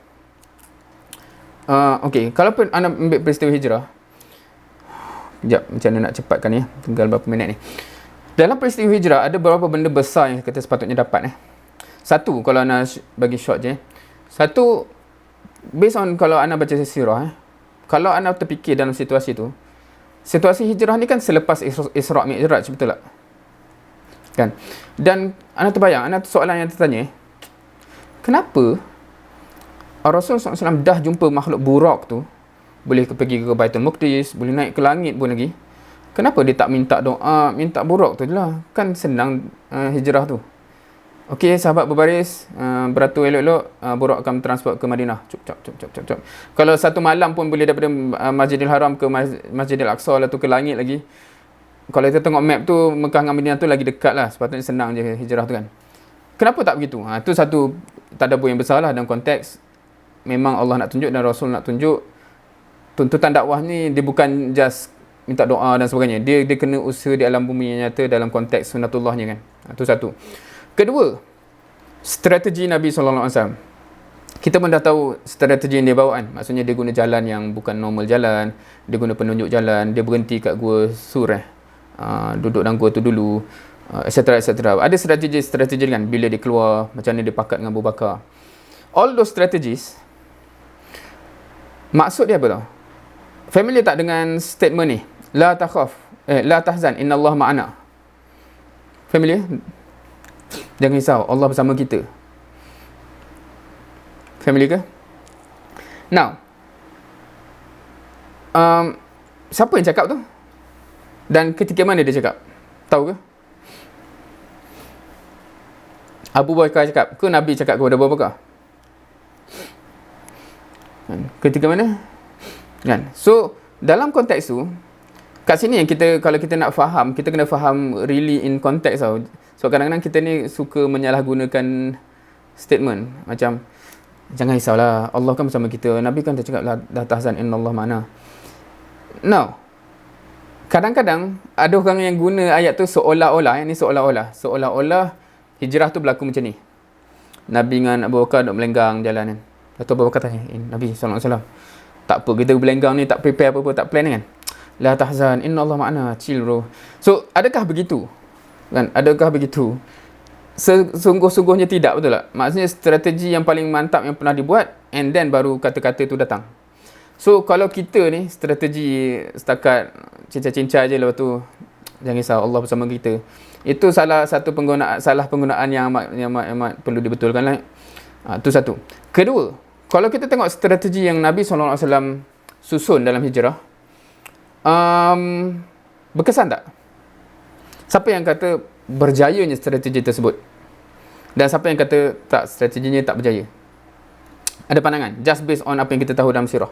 okay, kalau pun Ana ambil peristiwa hijrah, sekejap, macam mana nak cepatkan ni, tinggal berapa minit ni. Dalam peristiwa hijrah ada beberapa benda besar yang kita sepatutnya dapat Satu, kalau Ana bagi short je, satu, based on kalau Ana baca sirah kalau Ana terfikir dalam situasi tu, situasi hijrah ni kan selepas Isra' Mi'raj, betul tak? Kan? Dan Ana terbayang, Ana soalan yang tertanya, kenapa Rasulullah SAW dah jumpa makhluk burak tu, boleh pergi ke Baitul Maqdis, boleh naik ke langit pun lagi, kenapa dia tak minta doa, minta burak tu je lah? Kan senang hijrah tu. Okey, sahabat berbaris, beratur elok-elok, burak akan transport ke Madinah. Cuk. Kalau satu malam pun boleh daripada Masjidil Haram ke Masjidil Aqsa, lepas tu ke langit lagi. Kalau kita tengok map tu, Mekah dengan Madinah tu lagi dekat lah, sepatutnya senang je hijrah tu kan. Kenapa tak begitu? Tu satu tadabbur yang besar lah dalam konteks memang Allah nak tunjuk dan Rasul nak tunjuk. Tuntutan dakwah ni dia bukan just minta doa dan sebagainya. Dia kena usaha di alam bumi yang nyata dalam konteks sunnatullahnya kan. Itu satu. Kedua, strategi Nabi SAW. Kita pun dah tahu strategi yang dia bawa kan. Maksudnya dia guna jalan yang bukan normal jalan. Dia guna penunjuk jalan. Dia berhenti kat gua Sur duduk dalam gua tu dulu, etc. Ada strategi kan. Bila dia keluar, macam mana dia pakat dengan Abu Bakar. All those strategies, maksud dia apa tau? Familiar tak dengan statement ni? La takhaf, la tahzan, innallaha ma'ana. Familiar? Jangan risau, Allah bersama kita. Familiar ke? Now, siapa yang cakap tu? Dan ketika mana dia cakap? Tahu ke? Abu Bakar cakap ke Nabi cakap kepada Abu Bakar? Ketika mana? Kan? So, dalam konteks tu, kat sini yang kita, kalau kita nak faham, kita kena faham really in context tau. So, kadang-kadang kita ni suka menyalahgunakan statement. Macam, jangan risaulah, Allah kan bersama kita. Nabi kan cakap, la tahzan, innallaha ma'ana. Now, kadang-kadang ada orang yang guna ayat tu seolah-olah, ini seolah-olah hijrah tu berlaku macam ni. Nabi dengan Abu Bakar duk melenggang jalan kan. Lepas tu Abu Bakar tanya, Nabi SAW, tak apa kita berlenggang ni, tak prepare apa-apa, tak plan kan? La tahzan, inna Allah ma'ana, chill bro. So, adakah begitu? Kan? Adakah begitu? Sungguh-sungguhnya tidak, betul tak? Maksudnya strategi yang paling mantap yang pernah dibuat, and then baru kata-kata tu datang. So, kalau kita ni, strategi setakat cincang-cincang je, lepas tu, jangan risau, Allah bersama kita. Itu salah satu penggunaan yang amat perlu dibetulkan lah. Itu satu. Kedua, kalau kita tengok strategi yang Nabi SAW susun dalam hijrah, berkesan tak? Siapa yang kata berjayanya strategi tersebut? Dan siapa yang kata tak, strateginya tak berjaya? Ada pandangan? Just based on apa yang kita tahu dalam sirah.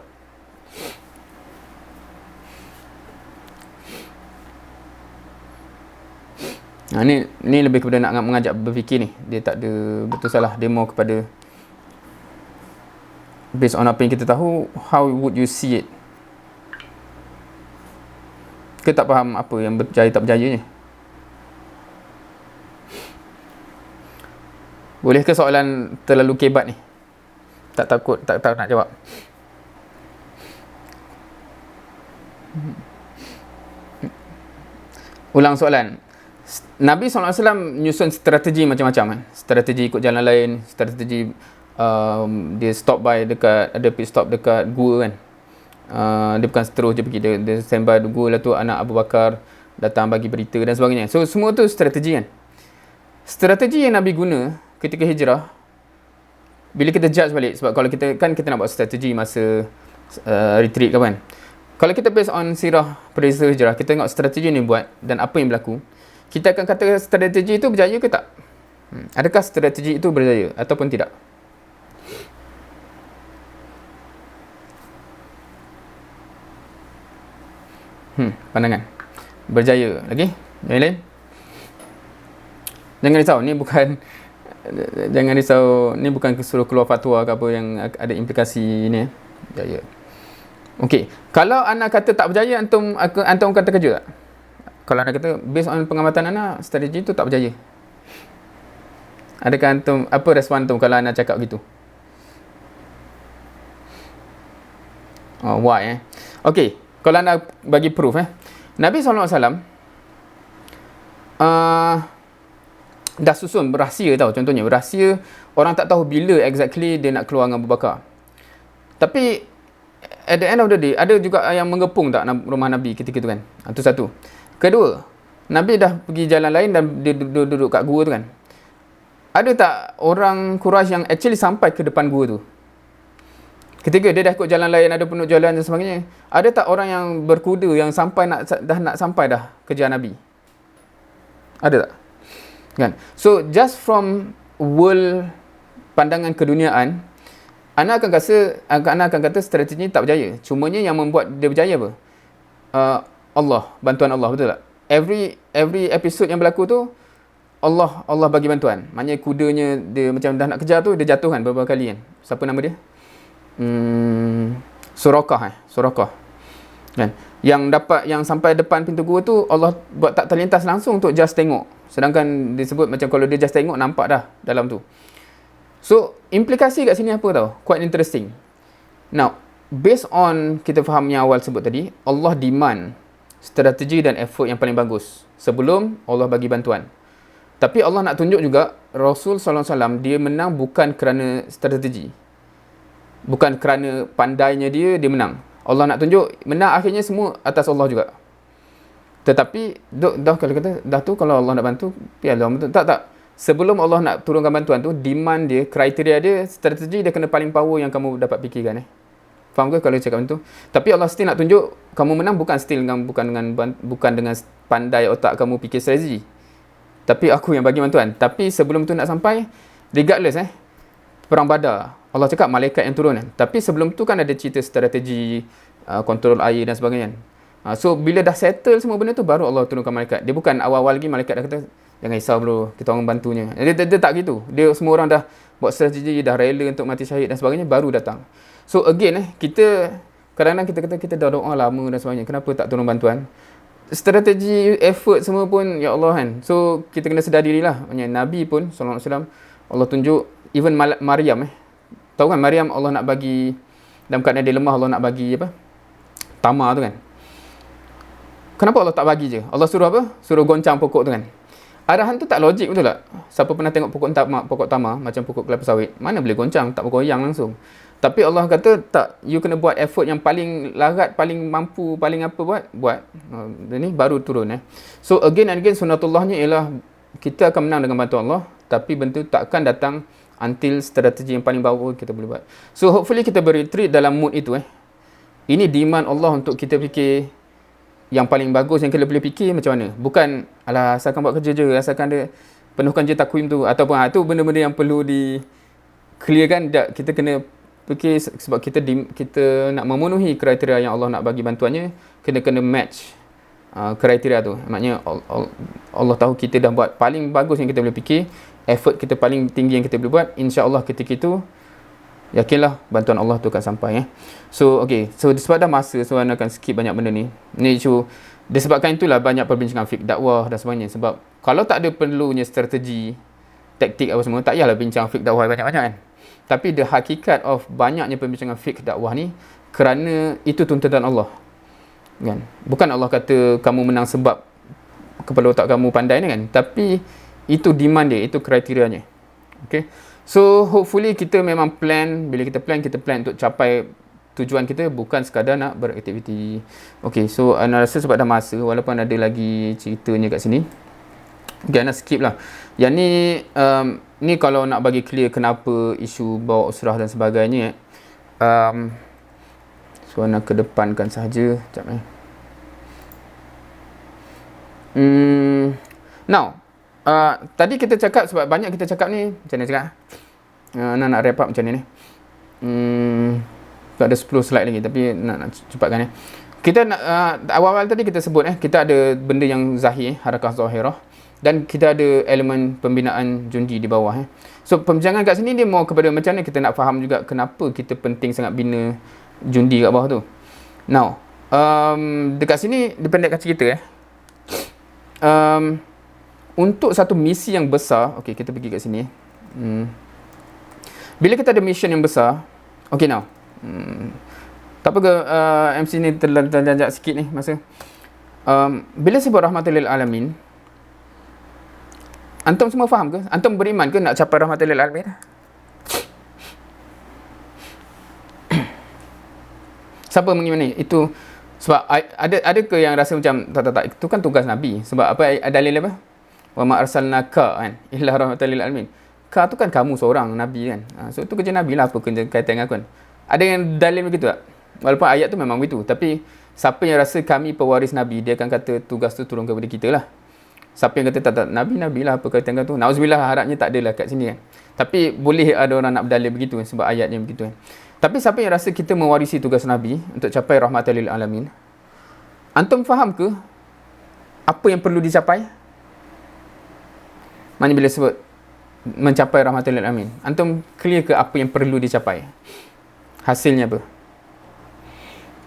Ni lebih kepada nak mengajak berfikir ni. Dia tak ada betul salah. Dia mau kepada based on apa yang kita tahu, how would you see it? Kita tak faham apa yang berjaya tak berjayanya. Boleh ke soalan terlalu kebat ni? Tak takut, tak nak jawab. Ulang soalan. Nabi SAW menyusun strategi macam-macam kan. Strategi ikut jalan lain, strategi dia stop by dekat, ada pit stop dekat gua kan. Dia bukan terus je pergi, dia standby di gua, lah tu anak Abu Bakar datang bagi berita dan sebagainya. So semua tu strategi kan. Strategi yang Nabi guna ketika hijrah, bila kita judge balik, sebab kalau kita nak buat strategi masa retreat ke kan. Kalau kita based on sirah peristiwa hijrah, kita tengok strategi ni buat dan apa yang berlaku, kita akan kata strategi itu berjaya ke tak? Adakah strategi itu berjaya ataupun tidak? Pandangan. Berjaya. Lagi? Yang lain? Jangan risau, ni bukan suruh keluar fatwa ke apa yang ada implikasi ni. Berjaya. Okey, kalau anda kata tak berjaya, antum kata kerja tak? Kalau anda kata based on pengamatan anda, strategi itu tak berjaya, adakah antum, apa respon antum kalau anda cakap gitu? Why Okey, kalau anda bagi proof Nabi SAW dah susun berahsia tau. Contohnya berahsia, orang tak tahu bila exactly dia nak keluar dengan Abu Bakar. Tapi at the end of the day, ada juga yang mengepung tak rumah Nabi ketika tu kan. Itu satu. Kedua, Nabi dah pergi jalan lain dan dia duduk kat gua tu kan. Ada tak orang Quraisy yang actually sampai ke depan gua tu? Ketika dia dah ikut jalan lain, ada penduduk jalan dan sebagainya, ada tak orang yang berkuda yang sampai nak sampai dah kejar Nabi? Ada tak? Kan? So just from world pandangan keduniaan, anda akan kata strategi tak berjaya. Cumanya yang membuat dia berjaya apa? Allah, bantuan Allah, betul tak? Every episode yang berlaku tu, Allah bagi bantuan. Maknanya kudanya dia macam dah nak kejar tu, dia jatuh kan beberapa kali kan. Siapa nama dia? Surakah kan. Yang sampai depan pintu gua tu, Allah buat tak terlintas langsung untuk just tengok. Sedangkan disebut macam kalau dia just tengok, nampak dah dalam tu. So, implikasi kat sini apa tau? Quite interesting. Now, based on kita faham yang awal sebut tadi, Allah demand strategi dan effort yang paling bagus sebelum Allah bagi bantuan. Tapi Allah nak tunjuk juga Rasul SAW dia menang bukan kerana strategi, bukan kerana pandainya dia menang. Allah nak tunjuk menang akhirnya semua atas Allah juga. Tetapi kalau kata dah tu, kalau Allah nak bantu, biarlah bantu. Tak. Sebelum Allah nak turunkan bantuan tu, demand dia, kriteria dia, strategi dia kena paling power yang kamu dapat fikirkan. Faham ke kalau cakap macam tu? Tapi Allah still nak tunjuk kamu menang bukan dengan pandai otak kamu fikir strategi. Tapi aku yang bagi bantuan. Tapi sebelum tu nak sampai, regardless perang Badar, Allah cakap malaikat yang turun kan. Tapi sebelum tu kan ada cerita strategi kontrol air dan sebagainya. So bila dah settle semua benda tu, baru Allah turunkan malaikat. Dia bukan awal-awal lagi malaikat dah kata, jangan risau bro, kita orang bantunya. Dia tak gitu. Dia semua orang dah buat strategi, dah rela untuk mati syahid dan sebagainya, baru datang. So again kita kadang-kadang kita kata kita dah doa lama dan sebagainya, kenapa tak turun bantuan? Strategi, effort semua pun ya Allah kan. So kita kena sedar dirilah. Maksudnya Nabi pun SAW, Allah tunjuk even Maryam tahu kan Maryam Allah nak bagi dalam keadaan dia lemah, Allah nak bagi apa? Tamar tu kan. Kenapa Allah tak bagi je? Allah suruh apa? Suruh goncang pokok tu kan. Arahan tu tak logik, betul tak? Siapa pernah tengok pokok tamar macam pokok kelapa sawit, mana boleh goncang, tak bergoyang langsung. Tapi Allah kata tak, you kena buat effort yang paling larat, paling mampu, paling apa buat. Ini baru turun So again and again sunnatullahnya ialah kita akan menang dengan bantuan Allah, tapi benda tu takkan datang until strategi yang paling bawah kita boleh buat. So hopefully kita retreat dalam mood itu Ini demand Allah untuk kita fikir yang paling bagus yang kita boleh fikir macam mana. Bukan alah asalkan buat kerja je, asalkan dia penuhkan je takwim tu, ataupun tu benda-benda yang perlu di clearkan. Kita kena fikir sebab kita nak memenuhi kriteria yang Allah nak bagi bantuannya, kena match kriteria tu. Maknanya Allah tahu kita dah buat paling bagus yang kita boleh fikir, effort kita paling tinggi yang kita boleh buat, insya-Allah ketika itu yakinlah bantuan Allah tu akan sampai So sebab dah masa, so anda akan skip banyak benda ni. Disebabkan itulah banyak perbincangan fiqh dakwah dan sebagainya. Sebab kalau tak ada perlunya strategi, taktik apa semua, tak payahlah bincang fiqh dakwah banyak-banyak kan. Tapi the hakikat of banyaknya perbincangan fiqh dakwah ni kerana itu tuntutan Allah kan. Bukan Allah kata kamu menang sebab kepala otak kamu pandai ni kan, tapi itu demand dia, itu kriterianya. Okay, so hopefully kita memang plan. Bila kita plan untuk capai tujuan kita, bukan sekadar nak beraktiviti. Okay, so Ana rasa sebab dah masa, walaupun ada lagi ceritanya kat sini, okay, Ana skip lah. Yang ni kalau nak bagi clear kenapa isu bawa usrah dan sebagainya. So Ana kedepankan sahaja. Sekejap Now tadi kita cakap, sebab banyak kita cakap ni, macam mana cakap? Nak wrap up macam ni. Tak ada 10 slide lagi, tapi nak cepatkan Kita nak awal-awal tadi kita sebut kita ada benda yang zahir, harakah zahirah, dan kita ada elemen pembinaan jundi di bawah. So pembincangan kat sini dia mau kepada macam mana kita nak faham juga kenapa kita penting sangat bina jundi kat bawah tu. Now, dekat sini dipendekkan cerita untuk satu misi yang besar. Okay, kita pergi kat sini. Bila kita ada mission yang besar, okay now, tak apa ke MC ni terlanjak sikit ni masa. Bila sebut rahmatul lil alamin, antum semua faham ke? Antum beriman ke nak capai rahmatul lil alamin? Siapa mengimani itu? Sebab ada ke yang rasa macam tak, itu kan tugas Nabi. Sebab apa dalil apa? Wa ma arsalnaka kan illa rahmatan lil alamin. Ka tu kan kamu seorang Nabi kan. So itu kerja Nabi lah, apa kaitan dengan aku kan. Ada yang dalil begitu tak? Walaupun ayat tu memang begitu, tapi siapa yang rasa kami pewaris Nabi, dia akan kata tugas tu turun kepada kita lah. Siapa yang kata tak Nabi lah, apa kaitan dengan tu? Nauzubillah, harapnya tak adalah kat sini kan. Tapi boleh ada orang nak berdalil begitu kan, sebab ayatnya begitu kan. Tapi siapa yang rasa kita mewarisi tugas Nabi untuk capai rahmatan lil alamin, antum faham ke apa yang perlu dicapai? Mana bila sebut mencapai rahmatul lil alamin, antum clear ke apa yang perlu dicapai? Hasilnya apa?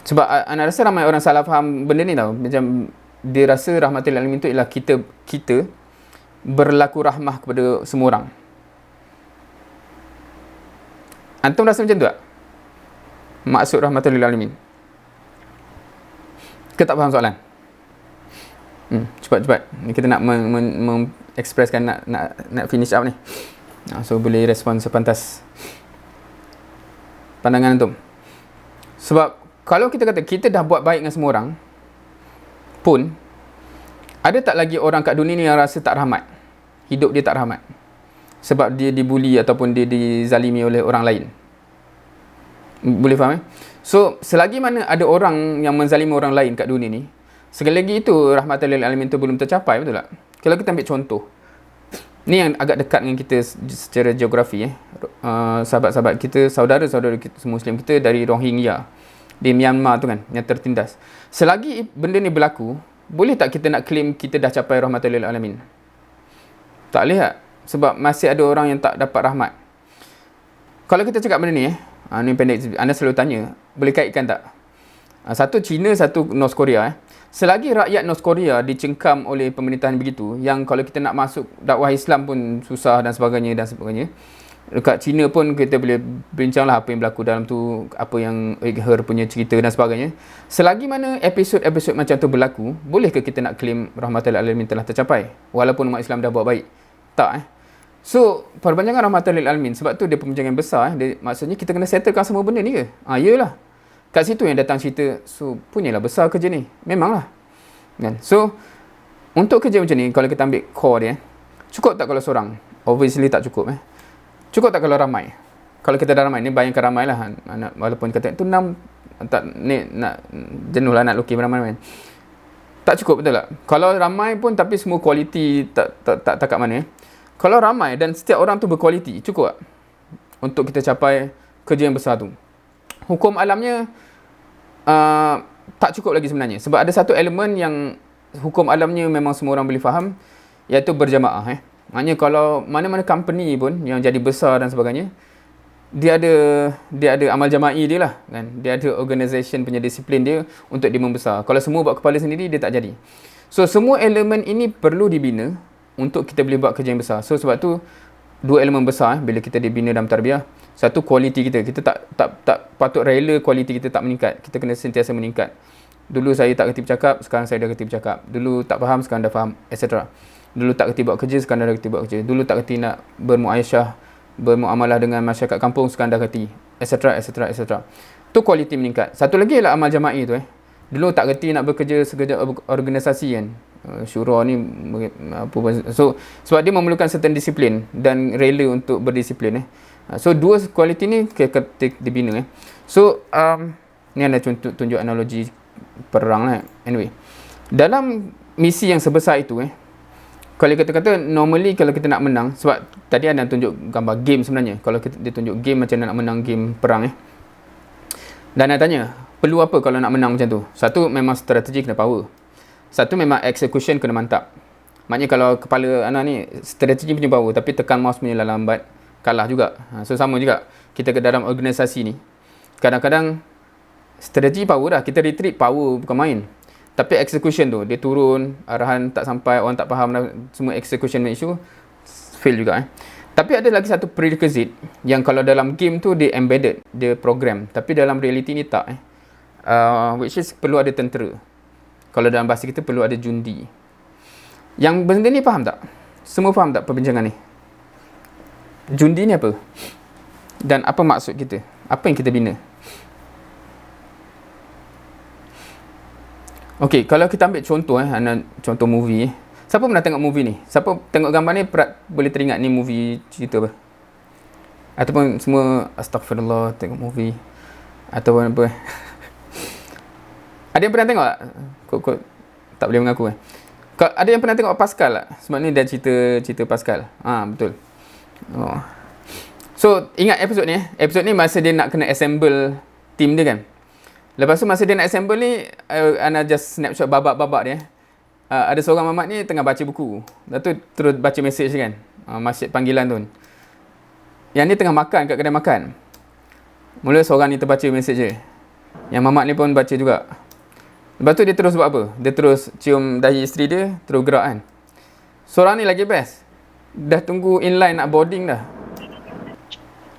Sebab ana rasa ramai orang salah faham benda ni tau. Macam dia rasa rahmatul lil alamin tu ialah kita berlaku rahmah kepada semua orang. Antum rasa macam tu tak? Maksud rahmatul lil alamin. Kita tak faham soalan? Cepat-cepat. Ni kita nak expresskan, nak finish up ni. So boleh respon sepantas pandangan antum. Sebab kalau kita kata kita dah buat baik dengan semua orang pun, ada tak lagi orang kat dunia ni yang rasa tak rahmat? Hidup dia tak rahmat sebab dia dibuli ataupun dia dizalimi oleh orang lain. Boleh faham So selagi mana ada orang yang menzalimi orang lain kat dunia ni, sekali lagi itu rahmatul lil alamin tu belum tercapai, betul tak? Kalau kita ambil contoh, ni yang agak dekat dengan kita secara geografi sahabat-sahabat kita, saudara-saudara kita Muslim kita dari Rohingya di Myanmar tu kan, yang tertindas. Selagi benda ni berlaku, boleh tak kita nak claim kita dah capai rahmatul lil alamin? Tak boleh tak? Sebab masih ada orang yang tak dapat rahmat. Kalau kita cakap benda ni ni pendek, anda selalu tanya, boleh kaitkan tak? Satu China, satu North Korea. Selagi rakyat North Korea dicengkam oleh pemerintahan begitu, yang kalau kita nak masuk dakwah Islam pun susah dan sebagainya, Dekat China pun kita boleh bincang lah apa yang berlaku dalam tu, apa yang Egg Her punya cerita dan sebagainya. Selagi mana episod-episod macam tu berlaku, bolehkah kita nak claim rahmatan lil alamin telah tercapai walaupun umat Islam dah buat baik? Tak. So perbincangan rahmatan lil alamin, sebab tu dia perbincangan besar. Maksudnya kita kena settlekan semua benda ni ke? Iyalah. Kat situ yang datang cerita, so punyalah besar kerja ni. Memanglah. Kan? So untuk kerja macam ni, kalau kita ambil core dia, cukup tak kalau seorang? Obviously tak cukup. Cukup tak kalau ramai? Kalau kita dah ramai, ni bayangkan ramai lah. Walaupun kata tu 6, tak, ni nak jenuh lah nak lukis ramai-ramai. Tak cukup, betul tak? Kalau ramai pun tapi semua kualiti tak kat mana. Kalau ramai dan setiap orang tu berkualiti, cukup tak? Untuk kita capai kerja yang besar tu. Hukum alamnya tak cukup lagi sebenarnya. Sebab ada satu elemen yang hukum alamnya memang semua orang boleh faham, iaitu berjamaah. Maknanya kalau mana-mana company pun yang jadi besar dan sebagainya, dia ada amal jama'i dia lah, kan? Dia ada organisation punya disiplin dia untuk dia membesar. Kalau semua buat kepala sendiri, dia tak jadi. So semua elemen ini perlu dibina untuk kita boleh buat kerja yang besar. So sebab tu dua elemen besar bila kita dibina dalam tarbiyah. Satu, kualiti kita. Kita tak patut rela kualiti kita tak meningkat. Kita kena sentiasa meningkat. Dulu saya tak kerti bercakap, sekarang saya dah kerti bercakap. Dulu tak faham, sekarang dah faham, etc. Dulu tak kerti buat kerja, sekarang dah kerti buat kerja. Dulu tak kerti nak bermuaisyah, bermuamalah dengan masyarakat kampung, sekarang dah kerti, etc. etc. Tu kualiti meningkat. Satu lagi ialah amal jama'i tu. Dulu tak kerti nak bekerja sekejap organisasi kan. Syura ni apa, so sebab dia memerlukan certain disiplin dan rela untuk berdisiplin. So dua kualiti ni kita dibina. So ni ada tunjuk analogi perang lah. Anyway, dalam misi yang sebesar itu kalau kita kata normally kalau kita nak menang, sebab tadi ada tunjuk gambar game sebenarnya. Kalau kita dia tunjuk game macam nak menang game perang Dan nak tanya, perlu apa kalau nak menang macam tu? Satu, memang strategi kena power. Satu, memang execution kena mantap. Maknanya kalau kepala anak ni strategi punya power tapi tekan mouse punya lambat, kalah juga. So sama juga kita ke dalam organisasi ni. Kadang-kadang strategi power dah, kita retreat power bukan main. Tapi execution tu, dia turun, arahan tak sampai, orang tak faham, semua execution issue, fail juga. Tapi ada lagi satu prerequisite, yang kalau dalam game tu, dia embedded, dia program. Tapi dalam reality ni tak. Which is, perlu ada tentera. Kalau dalam bahasa kita, perlu ada jundi. Yang benda ni faham tak? Semua faham tak perbincangan ni? Jundi ni apa? Dan apa maksud kita? Apa yang kita bina? Okey, kalau kita ambil contoh contoh movie. Siapa pernah tengok movie ni? Siapa tengok gambar ni boleh teringat ni movie cerita apa? Ataupun semua astagfirullah tengok movie ataupun apa? Ada yang pernah tengok tak? Kok tak boleh mengaku Ada yang pernah tengok Pascal tak? Sebab ni dia cerita Pascal. Betul. So, ingat episod ni Episod ni masa dia nak kena assemble team dia kan. Lepas tu masa dia nak assemble ni, Ana just snapshot babak-babak dia. Ada seorang mamat ni tengah baca buku. Lepas tu terus baca message kan. Masjid panggilan tu. Yang ni tengah makan kat kedai makan. Mula seorang ni terbaca message dia. Yang mamat ni pun baca juga. Lepas tu dia terus buat apa? Dia terus cium dahi isteri dia, terus gerak kan. Seorang ni lagi best. Dah tunggu inline nak boarding dah.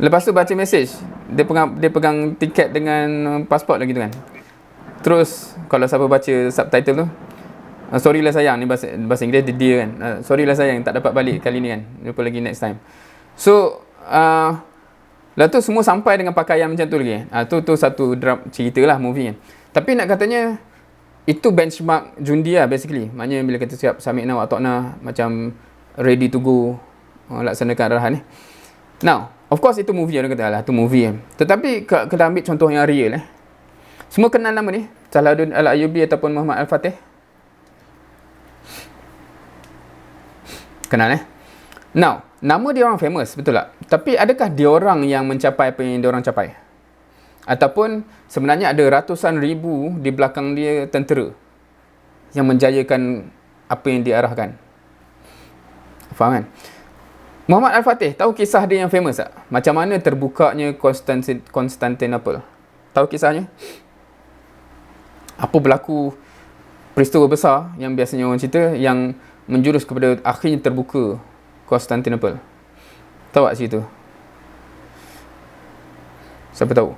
Lepas tu baca message. Dia pegang tiket dengan pasport lagi tu kan. Terus kalau siapa baca subtitle tu, sorry lah sayang, ni bahasa Inggeris dia kan. Sorry lah sayang tak dapat balik kali ni kan. Jumpa lagi next time. So lepas tu semua sampai dengan pakaian macam tu lagi. Tu satu cerita lah movie kan. Tapi nak katanya itu benchmark jundi lah basically. Maknanya bila kita siap sami'na wa ta'na, macam ready to go laksanakan arahan ni. Now, of course itu movie, orang kata lah tu movie Tetapi kita ambil contoh yang real Semua kenal nama ni, Salahuddin Al-Ayyubi ataupun Muhammad Al-Fatih? Kenal Now, nama dia orang famous, betul tak? Tapi adakah dia orang yang mencapai apa yang dia orang capai? Ataupun sebenarnya ada ratusan ribu di belakang dia tentera yang menjayakan apa yang diarahkan? Faham kan? Muhammad Al-Fatih, tahu kisah dia yang famous tak? Macam mana terbukanya Constantinople? Tahu kisahnya? Apa berlaku peristiwa besar yang biasanya orang cerita yang menjurus kepada akhirnya terbuka Constantinople? Tahu tak cerita? Siapa tahu?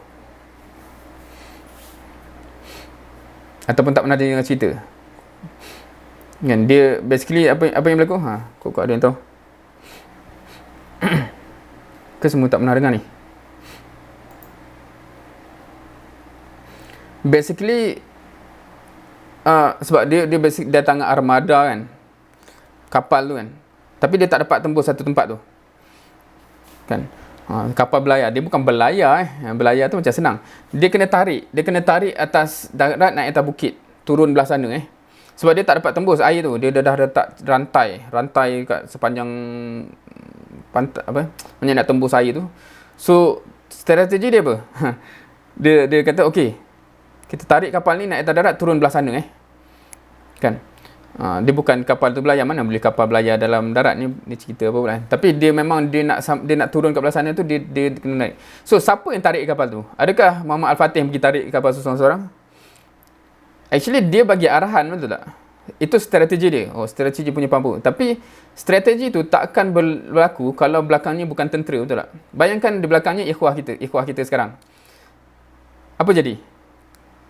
Ataupun tak pernah dengar cerita. Kan dia basically apa yang berlaku? Kok ada yang tahu? Ke semua tak pernah dengar ni? Basically sebab dia basic datang armada kan. Kapal tu kan. Tapi dia tak dapat tembus satu tempat tu. Kan? Kapal berlayar. Dia bukan berlayar Berlayar tu macam senang. Dia kena tarik atas darat, naik atas bukit, turun belah sana Sebab dia tak dapat tembus air tu. Dia dah letak rantai kat sepanjang pantai macam nak tembus air tu. So strategi dia apa? Dia kata okey, kita tarik kapal ni naik atas darat, turun belah sana kan. Dia bukan kapal tu berlayar, mana boleh kapal berlayar dalam darat ni cerita apa pula. Tapi dia memang dia nak turun kat belah sana tu, dia kena naik. So siapa yang tarik kapal tu? Adakah Muhammad Al-Fatih pergi tarik kapal seorang-seorang? Actually dia bagi arahan, betul tak? Itu strategi dia. Strategi punya pampu. Tapi strategi tu tak akan berlaku kalau belakangnya bukan tentera, betul tak? Bayangkan di belakangnya ikhwah kita sekarang. Apa jadi?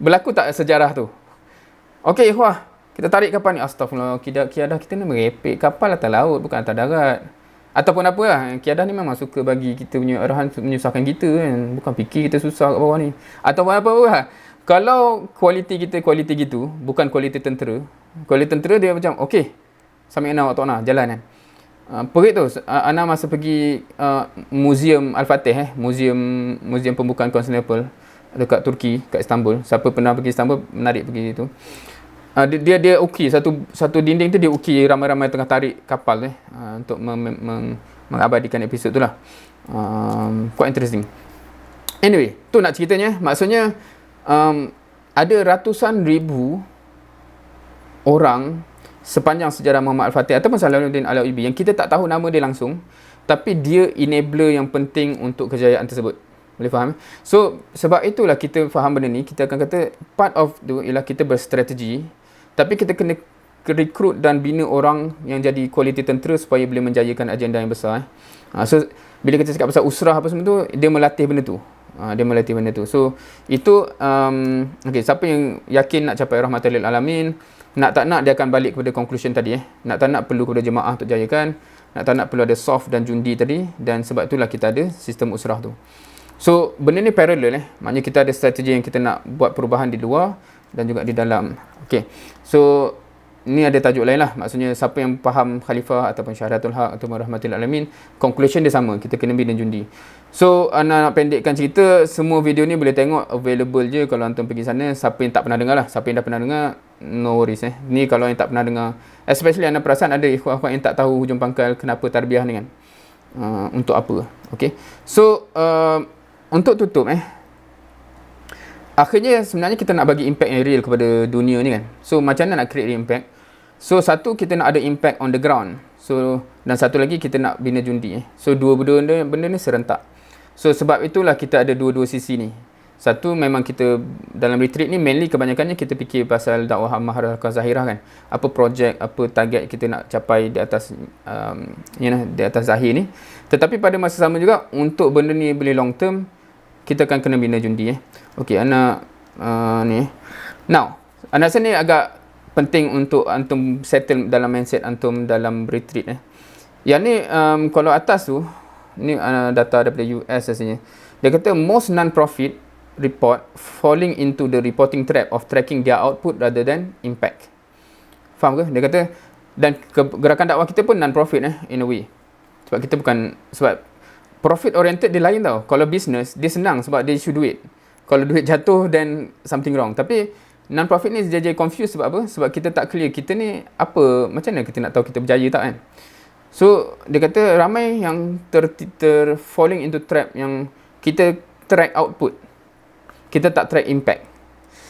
Berlaku tak sejarah tu? Okey ikhwah, kita tarik kapal ni. Astagfirullah, Kiadah kita ni merepek kapal atas laut, bukan atas darat. Ataupun apa lah, Kiadah ni memang suka bagi kita punya arahan menyusahkan kita kan. Bukan fikir kita susah kat bawah ni. Ataupun apa lah. Kalau kualiti kita kualiti gitu, bukan kualiti tentera. Kualiti tentera dia macam, okey, sami'na wa ta'na, jalan kan. Pergi tu, Ana masa pergi Museum Al-Fatih Museum Pembukaan Konstantinopel dekat Turki, kat Istanbul. Siapa pernah pergi Istanbul, menarik pergi tu. Dia ukir satu dinding tu, dia ukir ramai-ramai tengah tarik kapal untuk mengabadikan episod tu lah. Quite interesting. Anyway, tu nak ceritanya. Maksudnya ada ratusan ribu orang sepanjang sejarah Muhammad Al-Fatih ataupun Salahuddin Al-Ayyubi yang kita tak tahu nama dia langsung, tapi dia enabler yang penting untuk kejayaan tersebut. Boleh faham? So sebab itulah kita faham benda ni, kita akan kata part of tu ialah kita berstrategi, tapi kita kena rekrut dan bina orang yang jadi kualiti tentera supaya boleh menjayakan agenda yang besar. So bila kita cakap pasal usrah apa semua tu, dia melatih benda tu. So itu okay, siapa yang yakin nak capai rahmatul lil alamin, nak tak nak dia akan balik kepada conclusion tadi. Nak tak nak perlu kepada jemaah untuk jayakan, nak tak nak perlu ada soft dan jundi tadi, dan sebab itulah kita ada sistem usrah tu. So benda ni parallel maknanya kita ada strategi yang kita nak buat perubahan di luar dan juga di dalam. Okay, so ni ada tajuk lain lah, maksudnya siapa yang faham khalifah ataupun syahadatul haq ataupun rahmatul alamin, conclusion dia sama, kita kena bina jundi. So nak pendekkan cerita, semua video ni boleh tengok, available je kalau antum pergi sana. Siapa yang tak pernah dengar lah, siapa yang dah pernah dengar, no worries ni kalau yang tak pernah dengar, especially anda perasan ada ikhwah-ikhwah yang tak tahu hujung pangkal kenapa tarbiyah ni kan, untuk apa. Okay, so untuk tutup akhirnya sebenarnya kita nak bagi impact yang real kepada dunia ni kan. So macam mana nak create impact? So satu, kita nak ada impact on the ground. So dan satu lagi kita nak bina jundi. So dua-dua benda ni serentak. So sebab itulah kita ada dua-dua sisi ni. Satu, memang kita dalam retreat ni mainly kebanyakannya kita fikir pasal dakwah ammah harakah zahirah kan. Apa projek, apa target kita nak capai di atas di atas zahir ni. Tetapi pada masa sama juga untuk benda ni boleh long term, kita akan kena bina jundi. Okey, Ana ni. Now, Ana rasa ni agak penting untuk antum settle dalam mindset antum dalam retreat. Yang ni kalau atas tu ni data daripada US rasanya. Dia kata most non-profit report falling into the reporting trap of tracking their output rather than impact. Faham ke? Dia kata, dan gerakan dakwah kita pun non-profit in a way. Sebab kita bukan, sebab profit oriented dia lain tau. Kalau business, dia senang sebab dia issue duit. Kalau duit jatuh, then something wrong. Tapi non-profit ni dia jadi confused sebab apa? Sebab kita tak clear kita ni apa, macam mana kita nak tahu kita berjaya tak kan? So dia kata ramai yang falling into trap yang kita track output, kita tak track impact.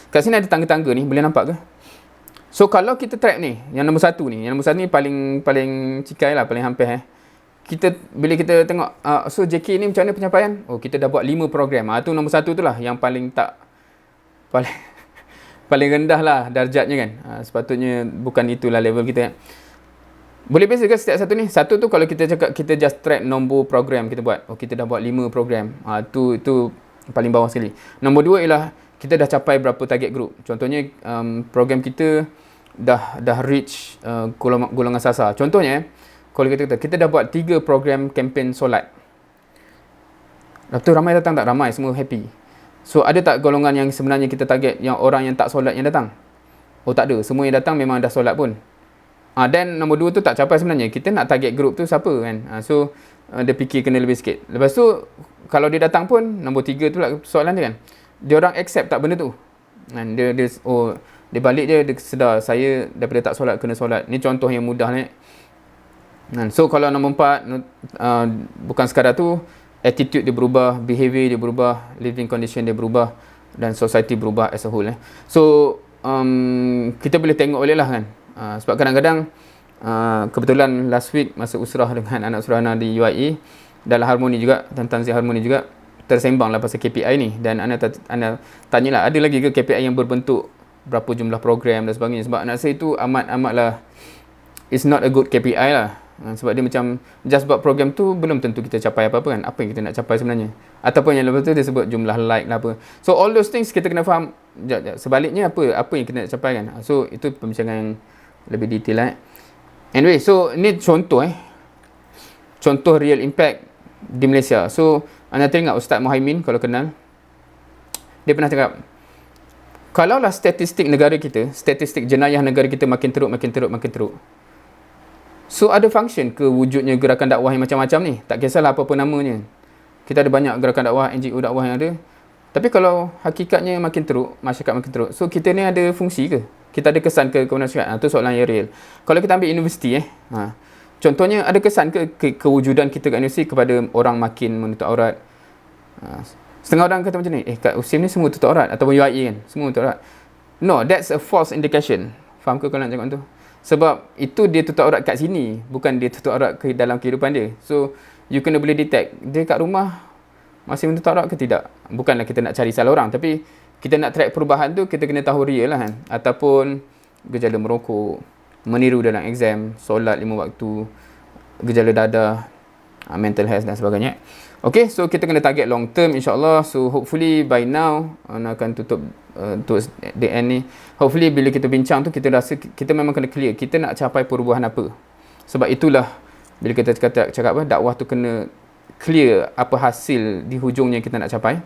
Kat sini ada tangga-tangga ni, boleh nampak ke? So kalau kita track ni, yang nombor satu ni paling cikai lah, paling hampir kita bila kita tengok so JK ni macam mana pencapaian? Oh, kita dah buat 5 program. Tu nombor satu tu lah yang paling paling rendah lah darjatnya kan. Sepatutnya bukan itulah level kita. Boleh beza ke setiap satu ni? Satu tu kalau kita cakap kita just track nombor program kita buat. Oh, kita dah buat 5 program. Tu paling bawah sekali. Nombor 2 ialah kita dah capai berapa target group. Contohnya program kita dah reach golongan sasar. Contohnya kalau kita dah buat 3 program kempen solat. Lepas tu ramai datang tak? Ramai, semua happy. So ada tak golongan yang sebenarnya kita target yang orang yang tak solat yang datang? Oh tak ada, semua yang datang memang dah solat pun. Dan nombor 2 tu tak capai sebenarnya. Kita nak target group tu siapa kan? So dia fikir kena lebih sikit. Lepas tu kalau dia datang pun nombor 3 tu lah soalan dia kan. Dia orang accept tak benda tu? Dan dia balik dia sedar saya daripada tak solat kena solat. Ni contoh yang mudah ni. So kalau nombor 4 bukan sekadar tu, attitude dia berubah, behavior dia berubah, living condition dia berubah dan society berubah as a whole. So kita boleh tengok boleh lah kan. Sebab kadang-kadang kebetulan last week masa usrah dengan anak surahana di UIA dalam harmoni juga, tentang harmoni juga tersembang lah pasal KPI ni. Dan anda tanyalah ada lagi ke KPI yang berbentuk berapa jumlah program dan sebagainya. Sebab anak saya itu amat lah, it's not a good KPI lah. Sebab dia macam just buat program tu belum tentu kita capai apa-apa kan. Apa yang kita nak capai sebenarnya. Ataupun yang lepas tu dia sebut jumlah like lah apa. So all those things kita kena faham sebaliknya apa yang kita nak capai kan. So itu pembincangan yang lebih detail lah. Anyway, so ni contoh contoh real impact di Malaysia. So anda tengok Ustaz Muhaimin kalau kenal, dia pernah cakap kalaulah statistik negara kita, statistik jenayah negara kita makin teruk, so ada function ke wujudnya gerakan dakwah yang macam-macam ni? Tak kisahlah apa-apa namanya. Kita ada banyak gerakan dakwah, NGO dakwah yang ada. Tapi kalau hakikatnya makin teruk, masyarakat makin teruk, so kita ni ada fungsi ke? Kita ada kesan ke masyarakat? Itu soalan yang real. Kalau kita ambil universiti contohnya ada kesan ke kewujudan kita kat universiti kepada orang makin menutup aurat? Setengah orang kata macam ni, kat USIM ni semua tutup aurat, ataupun UIA kan, semua tutup aurat. No, that's a false indication. Faham ke kalau nak cakap tu? Sebab itu dia tutup aurat kat sini, bukan dia tutup aurat dalam kehidupan dia. So you kena boleh detect dia kat rumah masih menutup aurat ke tidak. Bukanlah kita nak cari salah orang, tapi kita nak track perubahan tu, kita kena tahu real lah kan. Ataupun gejala merokok, meniru dalam exam, solat 5 waktu, gejala dadah, mental health dan sebagainya. Okay, so kita kena target long term insyaAllah. So hopefully by now, akan tutup towards the end ni. Hopefully bila kita bincang tu, kita rasa kita memang kena clear kita nak capai perubahan apa. Sebab itulah bila kita cakap apa, dakwah tu kena clear apa hasil di hujungnya kita nak capai.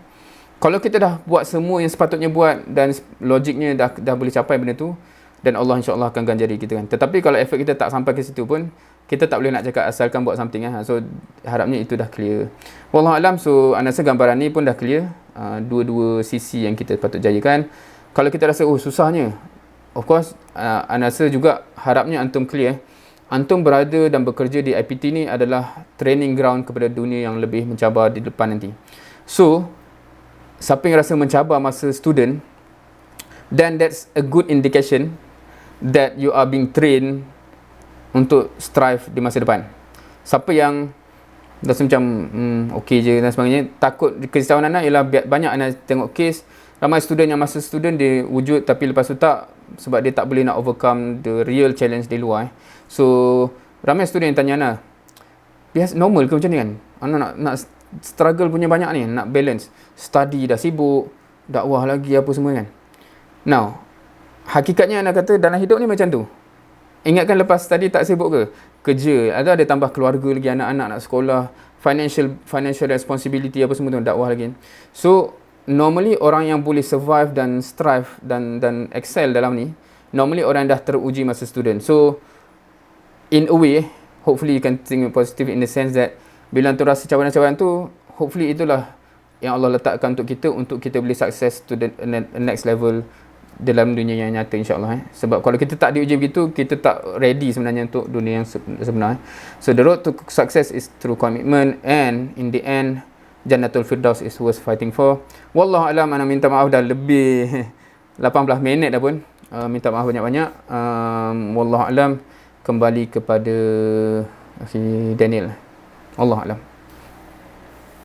Kalau kita dah buat semua yang sepatutnya buat dan logiknya dah boleh capai benda tu, dan Allah insyaAllah akan ganjari kita kan. Tetapi kalau effort kita tak sampai ke situ pun, kita tak boleh nak cakap asalkan buat something So harapnya itu dah clear. Wallahualam. So anda rasa gambaran ni pun dah clear, dua-dua sisi yang kita patut jayakan. Kalau kita rasa susahnya, of course anda rasa juga harapnya antum clear. Antum berada dan bekerja di IPT ni adalah training ground kepada dunia yang lebih mencabar di depan nanti. So siapa yang rasa mencabar masa student, then that's a good indication that you are being trained untuk strive di masa depan. Siapa yang rasa macam okey je dan sebagainya, takut kerisauan anak ialah banyak anak tengok kes ramai student yang masa student dia wujud tapi lepas tu tak, sebab dia tak boleh nak overcome the real challenge di luar. So ramai student yang tanya anak, biasa normal ke macam ni kan? Anak nak struggle punya banyak ni, nak balance study dah sibuk, dakwah lagi apa semua kan. Now hakikatnya anak kata dalam hidup ni macam tu. Ingatkan lepas study tak sibuk ke? Kerja, ada tambah keluarga lagi, anak-anak nak sekolah, financial responsibility apa semua tu, dakwah lagi. So normally orang yang boleh survive dan strive dan excel dalam ni, normally orang dah teruji masa student. So in a way, hopefully you can think positive in the sense that bila tu rasa cabaran-cabaran tu, hopefully itulah yang Allah letakkan untuk kita boleh sukses to the next level dalam dunia yang nyata insyaAllah. Sebab kalau kita tak diuji begitu, kita tak ready sebenarnya untuk dunia yang sebenar. So the road to success is through commitment, and in the end Jannatul Firdaus is worth fighting for. Wallahu alam. Ana minta maaf dah lebih 18 minit dah pun. Minta maaf banyak-banyak. Wallahu alam. Kembali kepada Daniel. Wallahu alam.